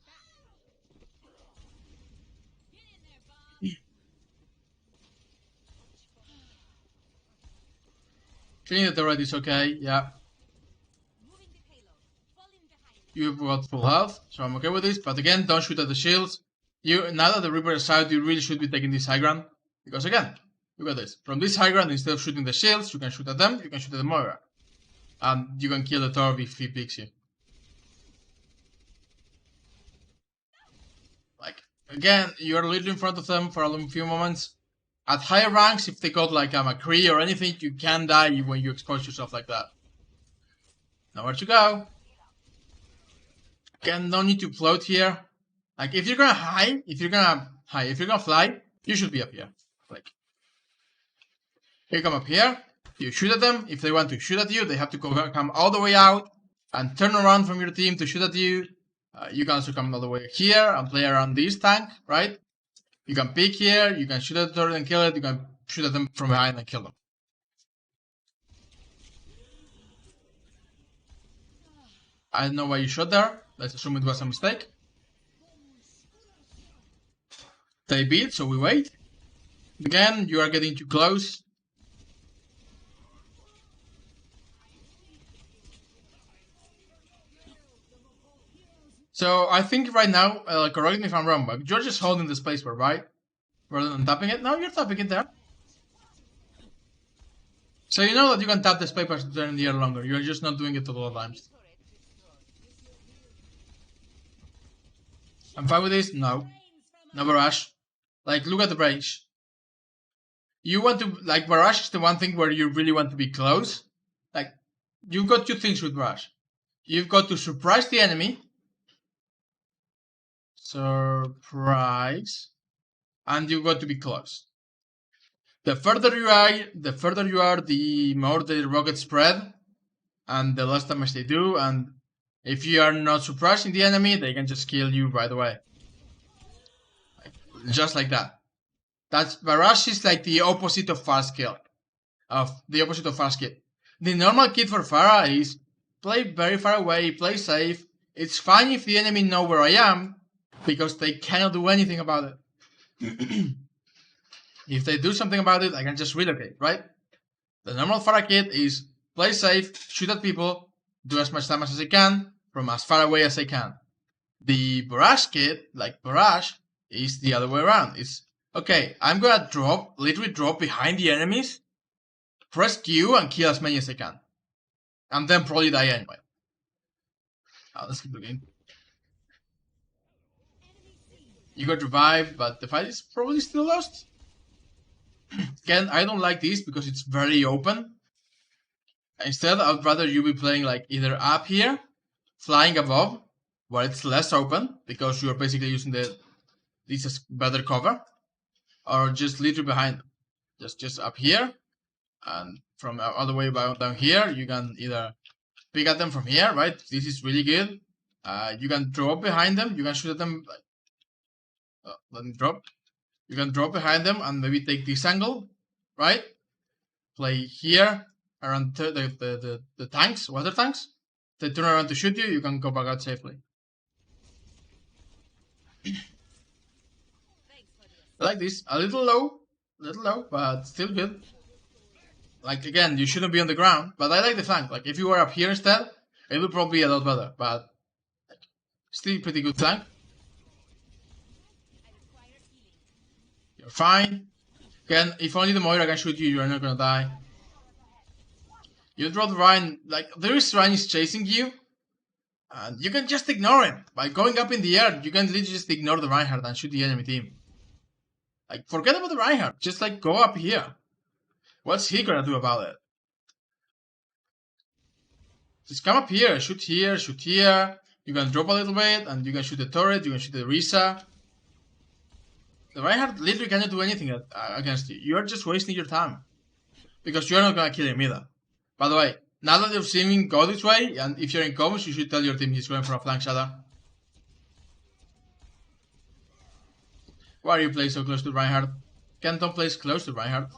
Cleaning the turret is okay, yeah. You've got full health, so I'm okay with this. But again, don't shoot at the shields. Now that the Reaper is out, you really should be taking this high ground. Because again, look at this. From this high ground, instead of shooting the shields, you can shoot at them, you can shoot at the Moira. And you can kill the Torb if he picks you. Like, again, you're literally in front of them for a few moments. At higher ranks, if they got like a McCree or anything, you can die when you expose yourself like that. Nowhere to go. Again, no need to float here. Like, if you're gonna fly, you should be up here. Like, you come up here, you shoot at them. If they want to shoot at you, they have to come all the way out and turn around from your team to shoot at you. You can also come all the way here and play around this tank, right? You can pick here, you can shoot at the turret and kill it, you can shoot at them from behind and kill them. I don't know why you shot there. Let's assume it was a mistake. They beat, so we wait. Again, you are getting too close. So I think right now, correct me if I'm wrong, but you're just holding the spacebar, right? Rather than tapping it? No, you're tapping it there. So you know that you can tap the spacebar to turn the air longer. You're just not doing it all the times. I'm fine with this? No. No barrage. Like, look at the range. You want to, like, barrage is the one thing where you really want to be close. Like, you've got two things with barrage. You've got to surprise the enemy. Surprise. And you've got to be close. The further you are, the more the rockets spread, and the less damage they do. And if you are not surprising the enemy, they can just kill you right away, just like that. That's barrage is like the opposite of fast kill, The normal kit for Pharah is play very far away, play safe. It's fine if the enemy know where I am, because they cannot do anything about it. If they do something about it, I can just relocate, right? The normal Pharah kit is play safe, shoot at people, do as much damage as I can, from as far away as I can. The barrage kit, like barrage, is the other way around. It's, okay, I'm gonna literally drop behind the enemies, press Q and kill as many as I can. And then probably die anyway. Let's keep looking. You got revived, but the fight is probably still lost. Again, I don't like this because it's very open. Instead, I'd rather you be playing like either up here, flying above, where it's less open, because you're basically using this as better cover, or just literally behind them. Just up here, and from all the way down here, you can either pick at them from here, right? This is really good. You can drop behind them, you can shoot at them, let me drop. You can drop behind them and maybe take this angle, right? Play here around the tanks, water tanks. They turn around to shoot you, you can go back out safely. I like this. A little low, but still good. Like, again, you shouldn't be on the ground, but I like the flank. Like, if you were up here instead, it would probably be a lot better, but still pretty good flank. You're fine. Again, if only the Moira can shoot you, you're not gonna die. You draw the Rhine, like, there is Rhine is chasing you, and you can just ignore it. By going up in the air, you can literally just ignore the Reinhardt and shoot the enemy team. Like, forget about the Reinhardt, just like go up here. What's he gonna do about it? Just come up here, shoot here, shoot here. You can drop a little bit, and you can shoot the turret, you can shoot the Risa. The Reinhardt literally cannot do anything against you. You are just wasting your time. Because you are not gonna kill him either. By the way, now that you've seen him go this way, and if you're in comms, you should tell your team he's going for a flank shadow. Why are you playing so close to Reinhardt? Kenton plays close to Reinhardt.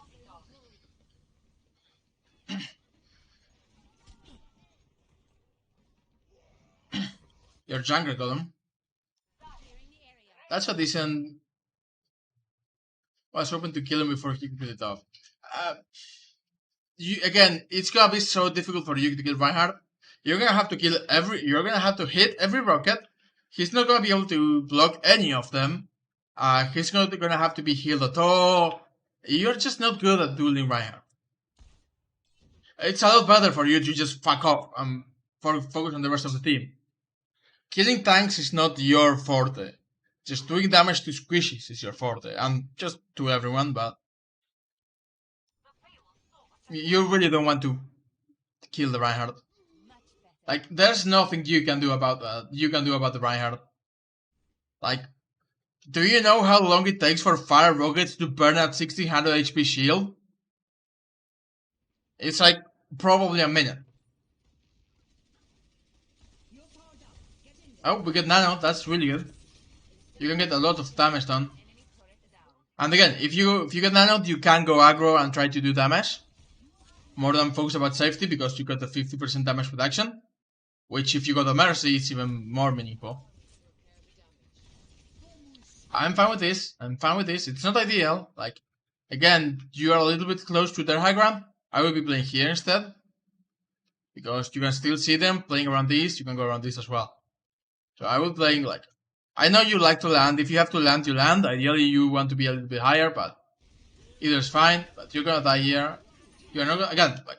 Your jungler got him. That's a decent... I was hoping to kill him before he could put it off. Again, it's gonna be so difficult for you to kill Reinhardt. You're gonna have to kill you're gonna have to hit every rocket. He's not gonna be able to block any of them. He's not gonna have to be healed at all. You're just not good at dueling Reinhardt. It's a lot better for you to just fuck off and focus on the rest of the team. Killing tanks is not your forte. Just doing damage to squishies is your forte, and just to everyone, but you really don't want to kill the Reinhardt. Like, there's nothing you can do about that. You can do about the Reinhardt. Like, do you know how long it takes for fire rockets to burn at 1600 HP shield? It's like probably a minute. Oh, we get nano. That's really good. You can get a lot of damage done. And again, if you get nano, you can go aggro and try to do damage. More than focus about safety, because you got the 50% damage reduction. Which, if you got a Mercy, it's even more meaningful. I'm fine with this. It's not ideal. Like, again, you are a little bit close to their high ground. I will be playing here instead. Because you can still see them playing around this. You can go around this as well. So I will be playing, like... I know you like to land. If you have to land, you land. Ideally, you want to be a little bit higher, but... either is fine, but you're gonna die here. You're not gonna... again, like...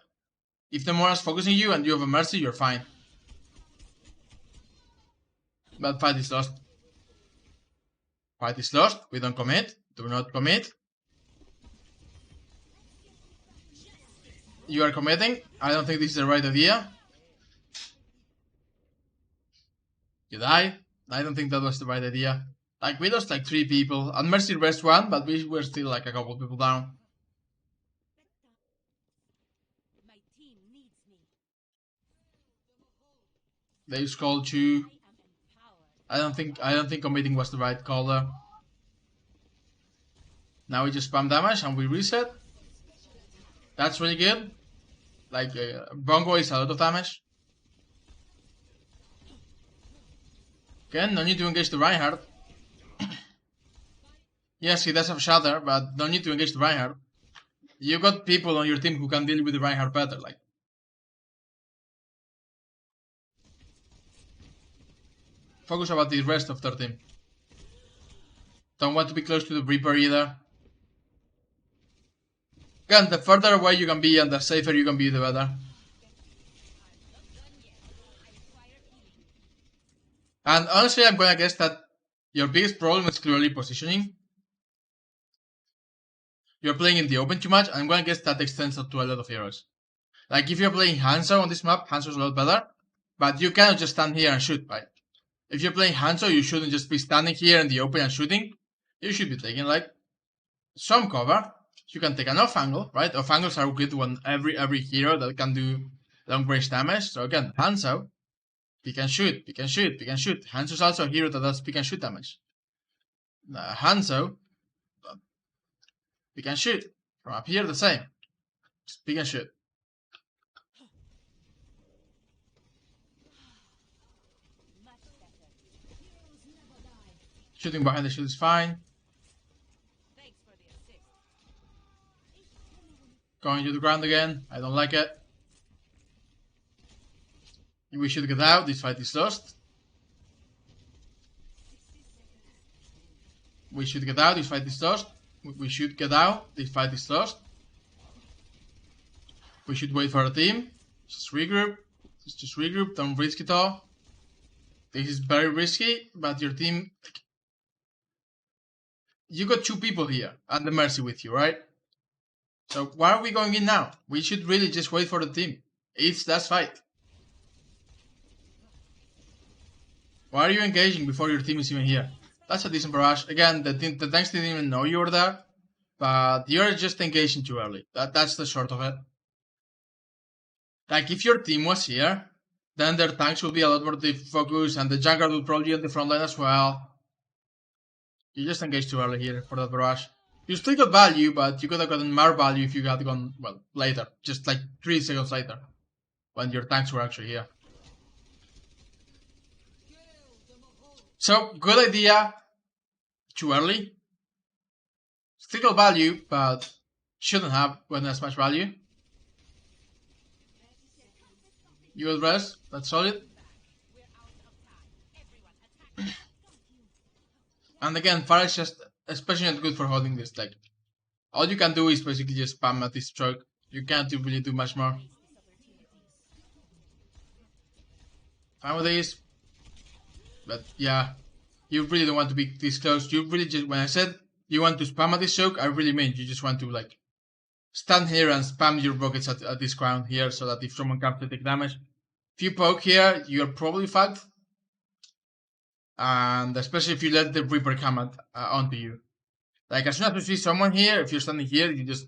if the Mora's focusing you and you have a Mercy, you're fine. But fight is lost. Fight is lost. We don't commit. Do not commit. You are committing. I don't think this is the right idea. You died. I don't think that was the right idea. Like, we lost like 3 people. And Mercy rest 1, but we were still like a couple people down. They use call 2. I don't think committing was the right call there. Now we just spam damage and we reset. That's really good. Like, Bongo is a lot of damage. Again, no need to engage the Reinhardt. Yes, he does have Shatter, but no need to engage the Reinhardt. You got people on your team who can deal with the Reinhardt better, like. Focus about the rest of their team. Don't want to be close to the Reaper either. Again, the further away you can be and the safer you can be, the better. And honestly, I'm gonna guess that your biggest problem is clearly positioning. You're playing in the open too much, and I'm gonna guess that extends to a lot of heroes. Like, if you're playing Hanzo on this map, Hanzo's a lot better. But you cannot just stand here and shoot, right? If you're playing Hanzo, you shouldn't just be standing here in the open and shooting. You should be taking, like, some cover. You can take an off angle, right? Off angles are good when every hero that can do long range damage. So again, Hanzo, pick and shoot, pick and shoot, pick and shoot. Hanzo's also a hero that does pick and shoot damage. Hanzo, pick and shoot. From up here, the same. Just pick and shoot. Shooting behind the shield is fine. Going to the ground again. I don't like it. We should get out. This fight is lost. We should get out. This fight is lost. We should get out. This fight is lost. We should wait for a team. Just regroup. Just regroup. Don't risk it all. This is very risky, but your team... You got 2 people here at the mercy with you, right? So why are we going in now? We should really just wait for the team. It's last fight. Why are you engaging before your team is even here? That's a decent barrage. Again, the tanks didn't even know you were there, but you're just engaging too early. That's the short of it. Like, if your team was here, then their tanks would be a lot more focused, and the Vanguard would probably be on the front line as well. You just engaged too early here for that barrage. You still got value, but you could have gotten more value if you had gone, well, later. Just like 3 seconds later, when your tanks were actually here. So, good idea. Too early. Still got value, but shouldn't have gotten as much value. You will rest. That's solid. And again, Pharah is just especially not good for holding this. Like, all you can do is basically just spam at this stroke. You can't really do much more. Fine with this. But yeah, you really don't want to be this close. You really just, when I said you want to spam at this choke, I really mean you just want to like stand here and spam your rockets at this ground here, so that if someone comes to take damage, if you poke here, you're probably fucked. And especially if you let the Reaper come onto you. Like, as soon as you see someone here, if you're standing here, you just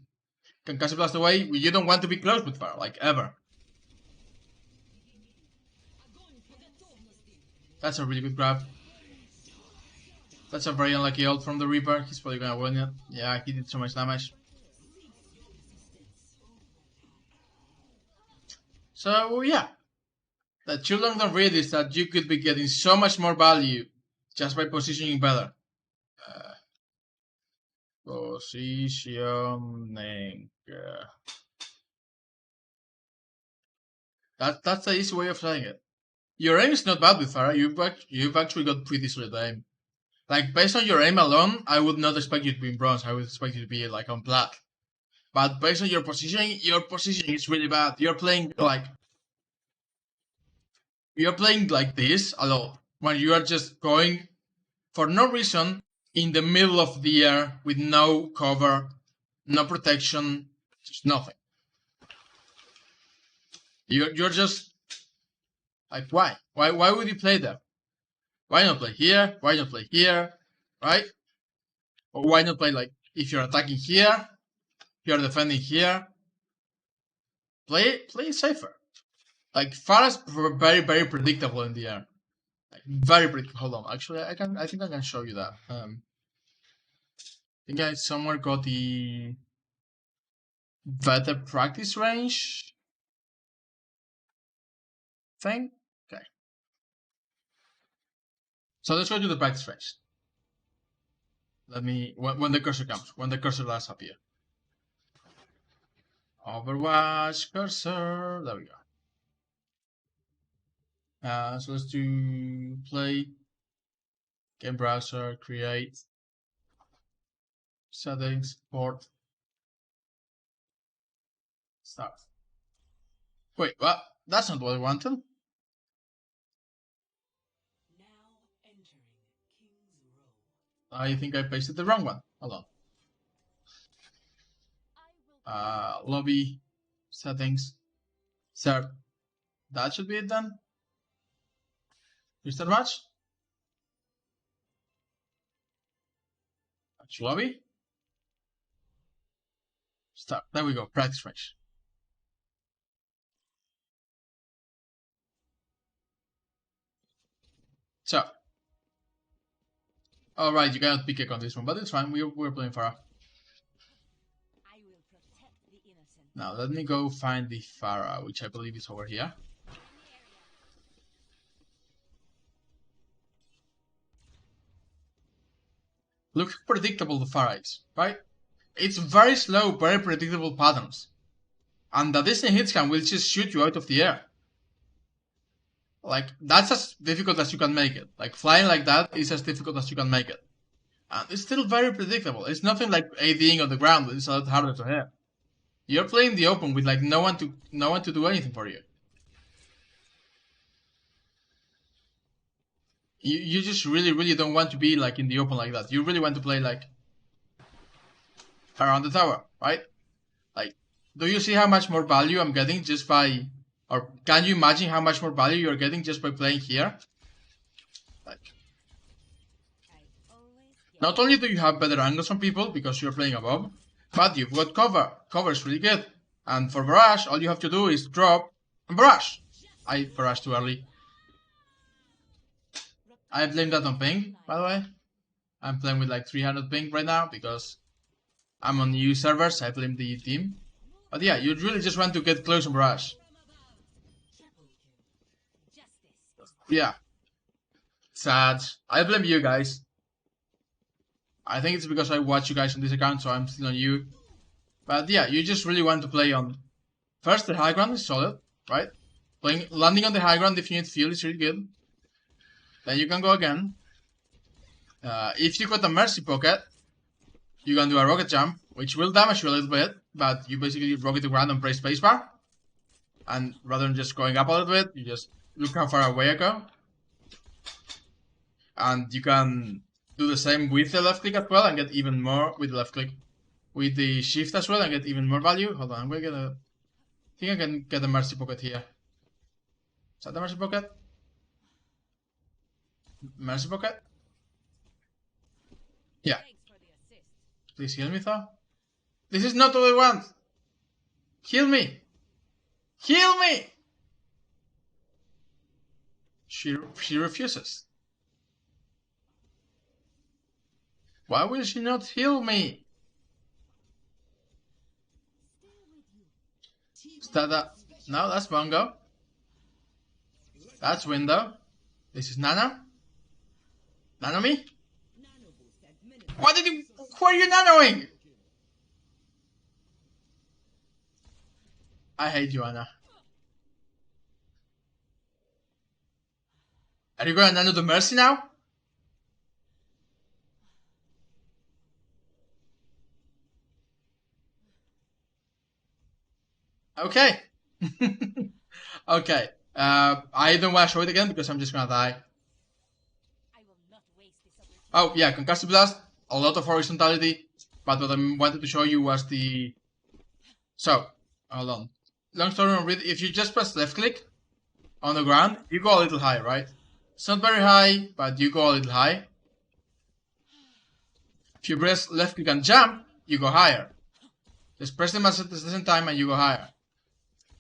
can cast a blast away. You don't want to be close with Pharah, like, ever. That's a really good grab. That's a very unlucky ult from the Reaper. He's probably gonna win it. Yeah, he did so much damage. So, yeah. The too long don't read is that you could be getting so much more value just by positioning better. Positioning. That's the easy way of saying it. Your aim is not bad with Pharah. You've actually got pretty solid aim. Like, based on your aim alone, I would not expect you to be in bronze. I would expect you to be like on plat. But based on your positioning is really bad. You're playing like this a lot. When you are just going for no reason in the middle of the air with no cover, no protection, just nothing. You're just like, why? Why would you play there? Why not play here? Why not play here? Right? Or why not play like if you're attacking here, if you're defending here? Play safer. Like, Pharah's very, very predictable in the air. Like, very predictable. Hold on. Actually, I think I can show you that. I think I somewhere got the better practice range thing. Okay. So let's go to the practice range. Let me, when the cursor comes, when the cursor does appear. Overwatch cursor. There we go. So let's do play, game browser, create, settings, port, start. Wait, what? That's not what I wanted. Now entering King's Row. I think I pasted the wrong one. Hold on. Lobby, settings, start. That should be it then. Restart match. Match lobby. Start. There we go. Practice range. So, alright, you cannot pick on this one, but it's fine. We're playing Pharah. Now let me go find the Pharah, which I believe is over here. Look how predictable the Pharah is, right? It's very slow, very predictable patterns. And the distant hit scan will just shoot you out of the air. Like, that's as difficult as you can make it. Like, flying like that is as difficult as you can make it. And it's still very predictable. It's nothing like ADing on the ground, it's a lot harder to hit. You're playing the open with like no one to do anything for you. You just really don't want to be like in the open like that. You really want to play like around the tower, right? Like, do you see how much more value I'm getting just by, or can you imagine how much more value you're getting just by playing here? Like, not only do you have better angles from people because you're playing above, but you've got cover. Cover is really good. And for barrage, all you have to do is drop and barrage. I barraged too early. I blame that on ping, by the way. I'm playing with like 300 ping right now because I'm on new servers. I blame the team. But yeah, you really just want to get close and barrage. Yeah. Sad. I blame you guys. I think it's because I watch you guys on this account, so I'm still on you. But yeah, you just really want to play on... First, the high ground is solid, right? Landing on the high ground if you need field is really good. Then you can go again. If you got a mercy pocket, you can do a rocket jump, which will damage you a little bit, but you basically rocket the ground and press spacebar. And rather than just going up a little bit, you just look how far away I go. And you can do the same with the left click as well and get even more with the left click. With the shift as well and get even more value. Hold on, I'm gonna get a... I think I can get a mercy pocket here. Is that the mercy pocket? Mercy pocket? Yeah. Please heal me, though. This is not what I want. Heal me. Heal me. She refuses. Why will she not heal me? Is that a... No, that's Bongo. That's Window. This is Nano. Nano me? What did you... Who are you nanoing? I hate you, Anna. Are you gonna nano the Mercy now? Okay. Okay. I don't want to show it again because I'm just gonna die. Oh, yeah, Concussive Blast. A lot of horizontality. But what I wanted to show you was the... So, hold on. Long story on read. If you just press left click on the ground, you go a little high, right? It's not very high, but you go a little high. If you press left click and jump, you go higher. Just press them at the same time and you go higher.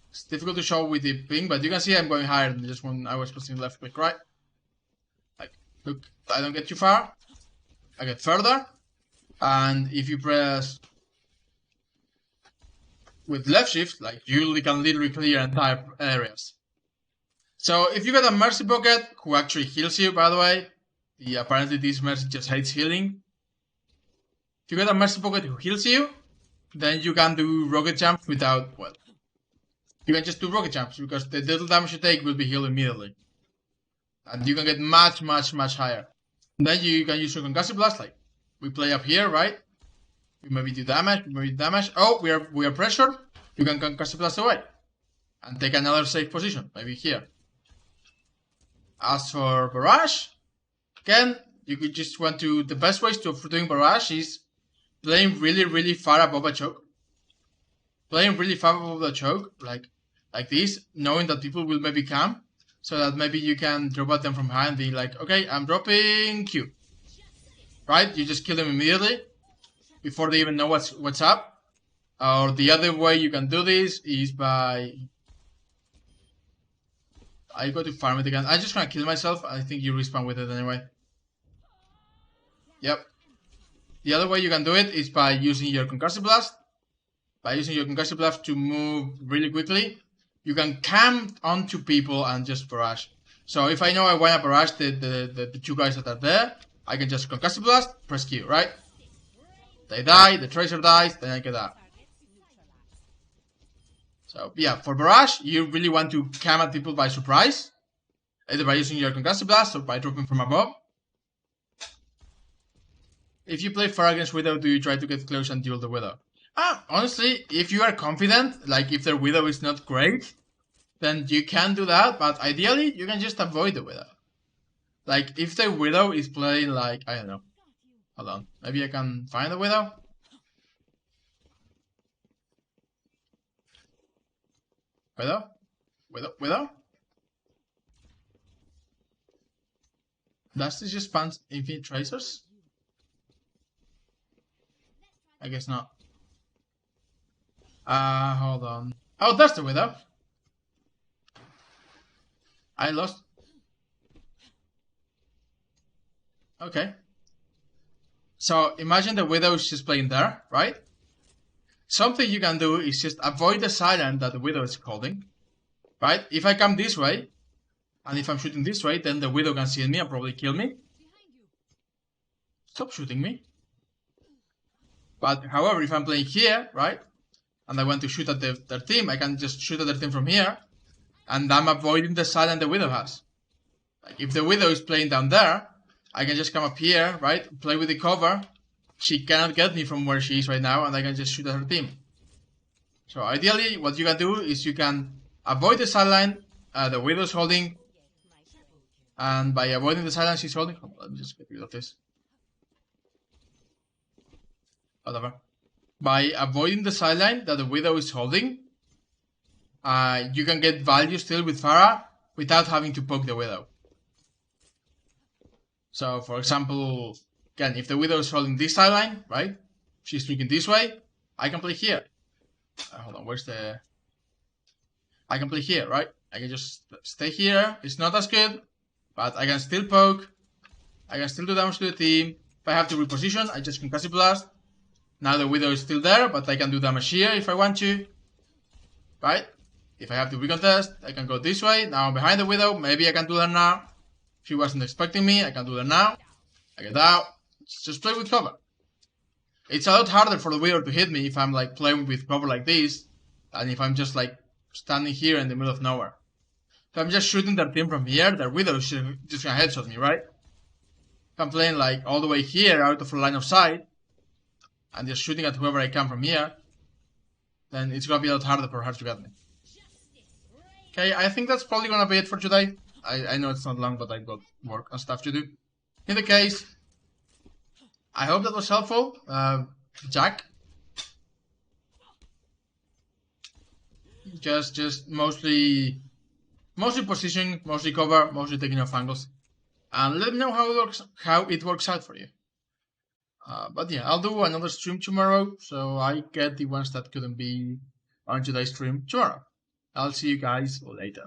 It's difficult to show with the ping, but you can see I'm going higher than just when I was pressing left click, right? Like, look, I don't get too far. I get further. And if you press with left shift, like, you can literally clear entire areas. So if you get a Mercy Pocket, who actually heals you, by the way, apparently this Mercy just hates healing. If you get a Mercy Pocket who heals you, then you can do rocket jumps without, well, you can just do rocket jumps because the little damage you take will be healed immediately. And you can get much higher. Then you can use your Concussive Blast, like we play up here, right? We maybe do damage, Oh, we are pressured. You can Concussive Blast away. And take another safe position, maybe here. As for Barrage, again, you could just want to, the best ways for doing Barrage is playing really far above a choke. Playing really far above the choke, like this, knowing that people will maybe come, so that maybe you can drop at them from high and be like, okay, I'm dropping Q. Right? You just kill them immediately, before they even know what's up. Or the other way you can do this is by... I go to farm it again. I'm just gonna kill myself. I think you respawn with it anyway. Yep. The other way you can do it is by using your Concussive Blast. By using your Concussive Blast to move really quickly, you can camp onto people and just barrage. So if I know I want to barrage the two guys that are there, I can just Concussive Blast, press Q, right? They die, the Tracer dies, then I get out. So yeah, for barrage, you really want to camp at people by surprise, either by using your Concussive Blast or by dropping from above. If you play Pharah against Widow, do you try to get close and duel the Widow? Honestly, if you are confident, like if their Widow is not great, then you can do that, but ideally, you can just avoid the Widow. Like, if the Widow is playing, like, I don't know. Hold on. Maybe I can find the Widow? Widow? Widow? Does this just spawn infinite tracers? I guess not. Hold on. Oh, that's the Widow. I lost. Okay. So imagine the Widow is just playing there, right? Something you can do is just avoid the silent that the Widow is holding, right? If I come this way, and if I'm shooting this way, then the Widow can see me and probably kill me. Stop shooting me. But however, if I'm playing here, right, and I want to shoot at their team, I can just shoot at their team from here, and I'm avoiding the silent the Widow has. Like, if the Widow is playing down there, I can just come up here, right, play with the cover. She cannot get me from where she is right now, and I can just shoot at her team. So ideally, what you can do is you can avoid the sideline the Widow's holding, and by avoiding the sideline she's holding, let me just get rid of this. Whatever. By avoiding the sideline that the Widow is holding, you can get value still with Pharah without having to poke the Widow. So, for example, again, if the Widow is holding this sideline, right? She's looking this way, I can play here. Hold on, where's the... I can play here, right? I can just stay here. It's not as good, but I can still poke. I can still do damage to the team. If I have to reposition, I just concussive blast. Now the Widow is still there, but I can do damage here if I want to. Right? If I have to recontest, I can go this way. Now I'm behind the Widow. Maybe I can do that now. She wasn't expecting me. I can do that now. I get out. Just play with cover. It's a lot harder for the Widow to hit me if I'm like playing with cover like this, than if I'm just like standing here in the middle of nowhere. If I'm just shooting their team from here, their Widow is just gonna headshot me, right? If I'm playing like all the way here out of a line of sight, and just shooting at whoever I can from here, then it's gonna be a lot harder for her to get me. Okay, I think that's probably gonna be it for today. I know it's not long, but I got work and stuff to do. In the case, I hope that was helpful. Jack. Just mostly positioning, mostly cover, mostly taking off angles. And let me know how it works out for you. But yeah, I'll do another stream tomorrow, so I get the ones that couldn't be on today's stream tomorrow. I'll see you guys later.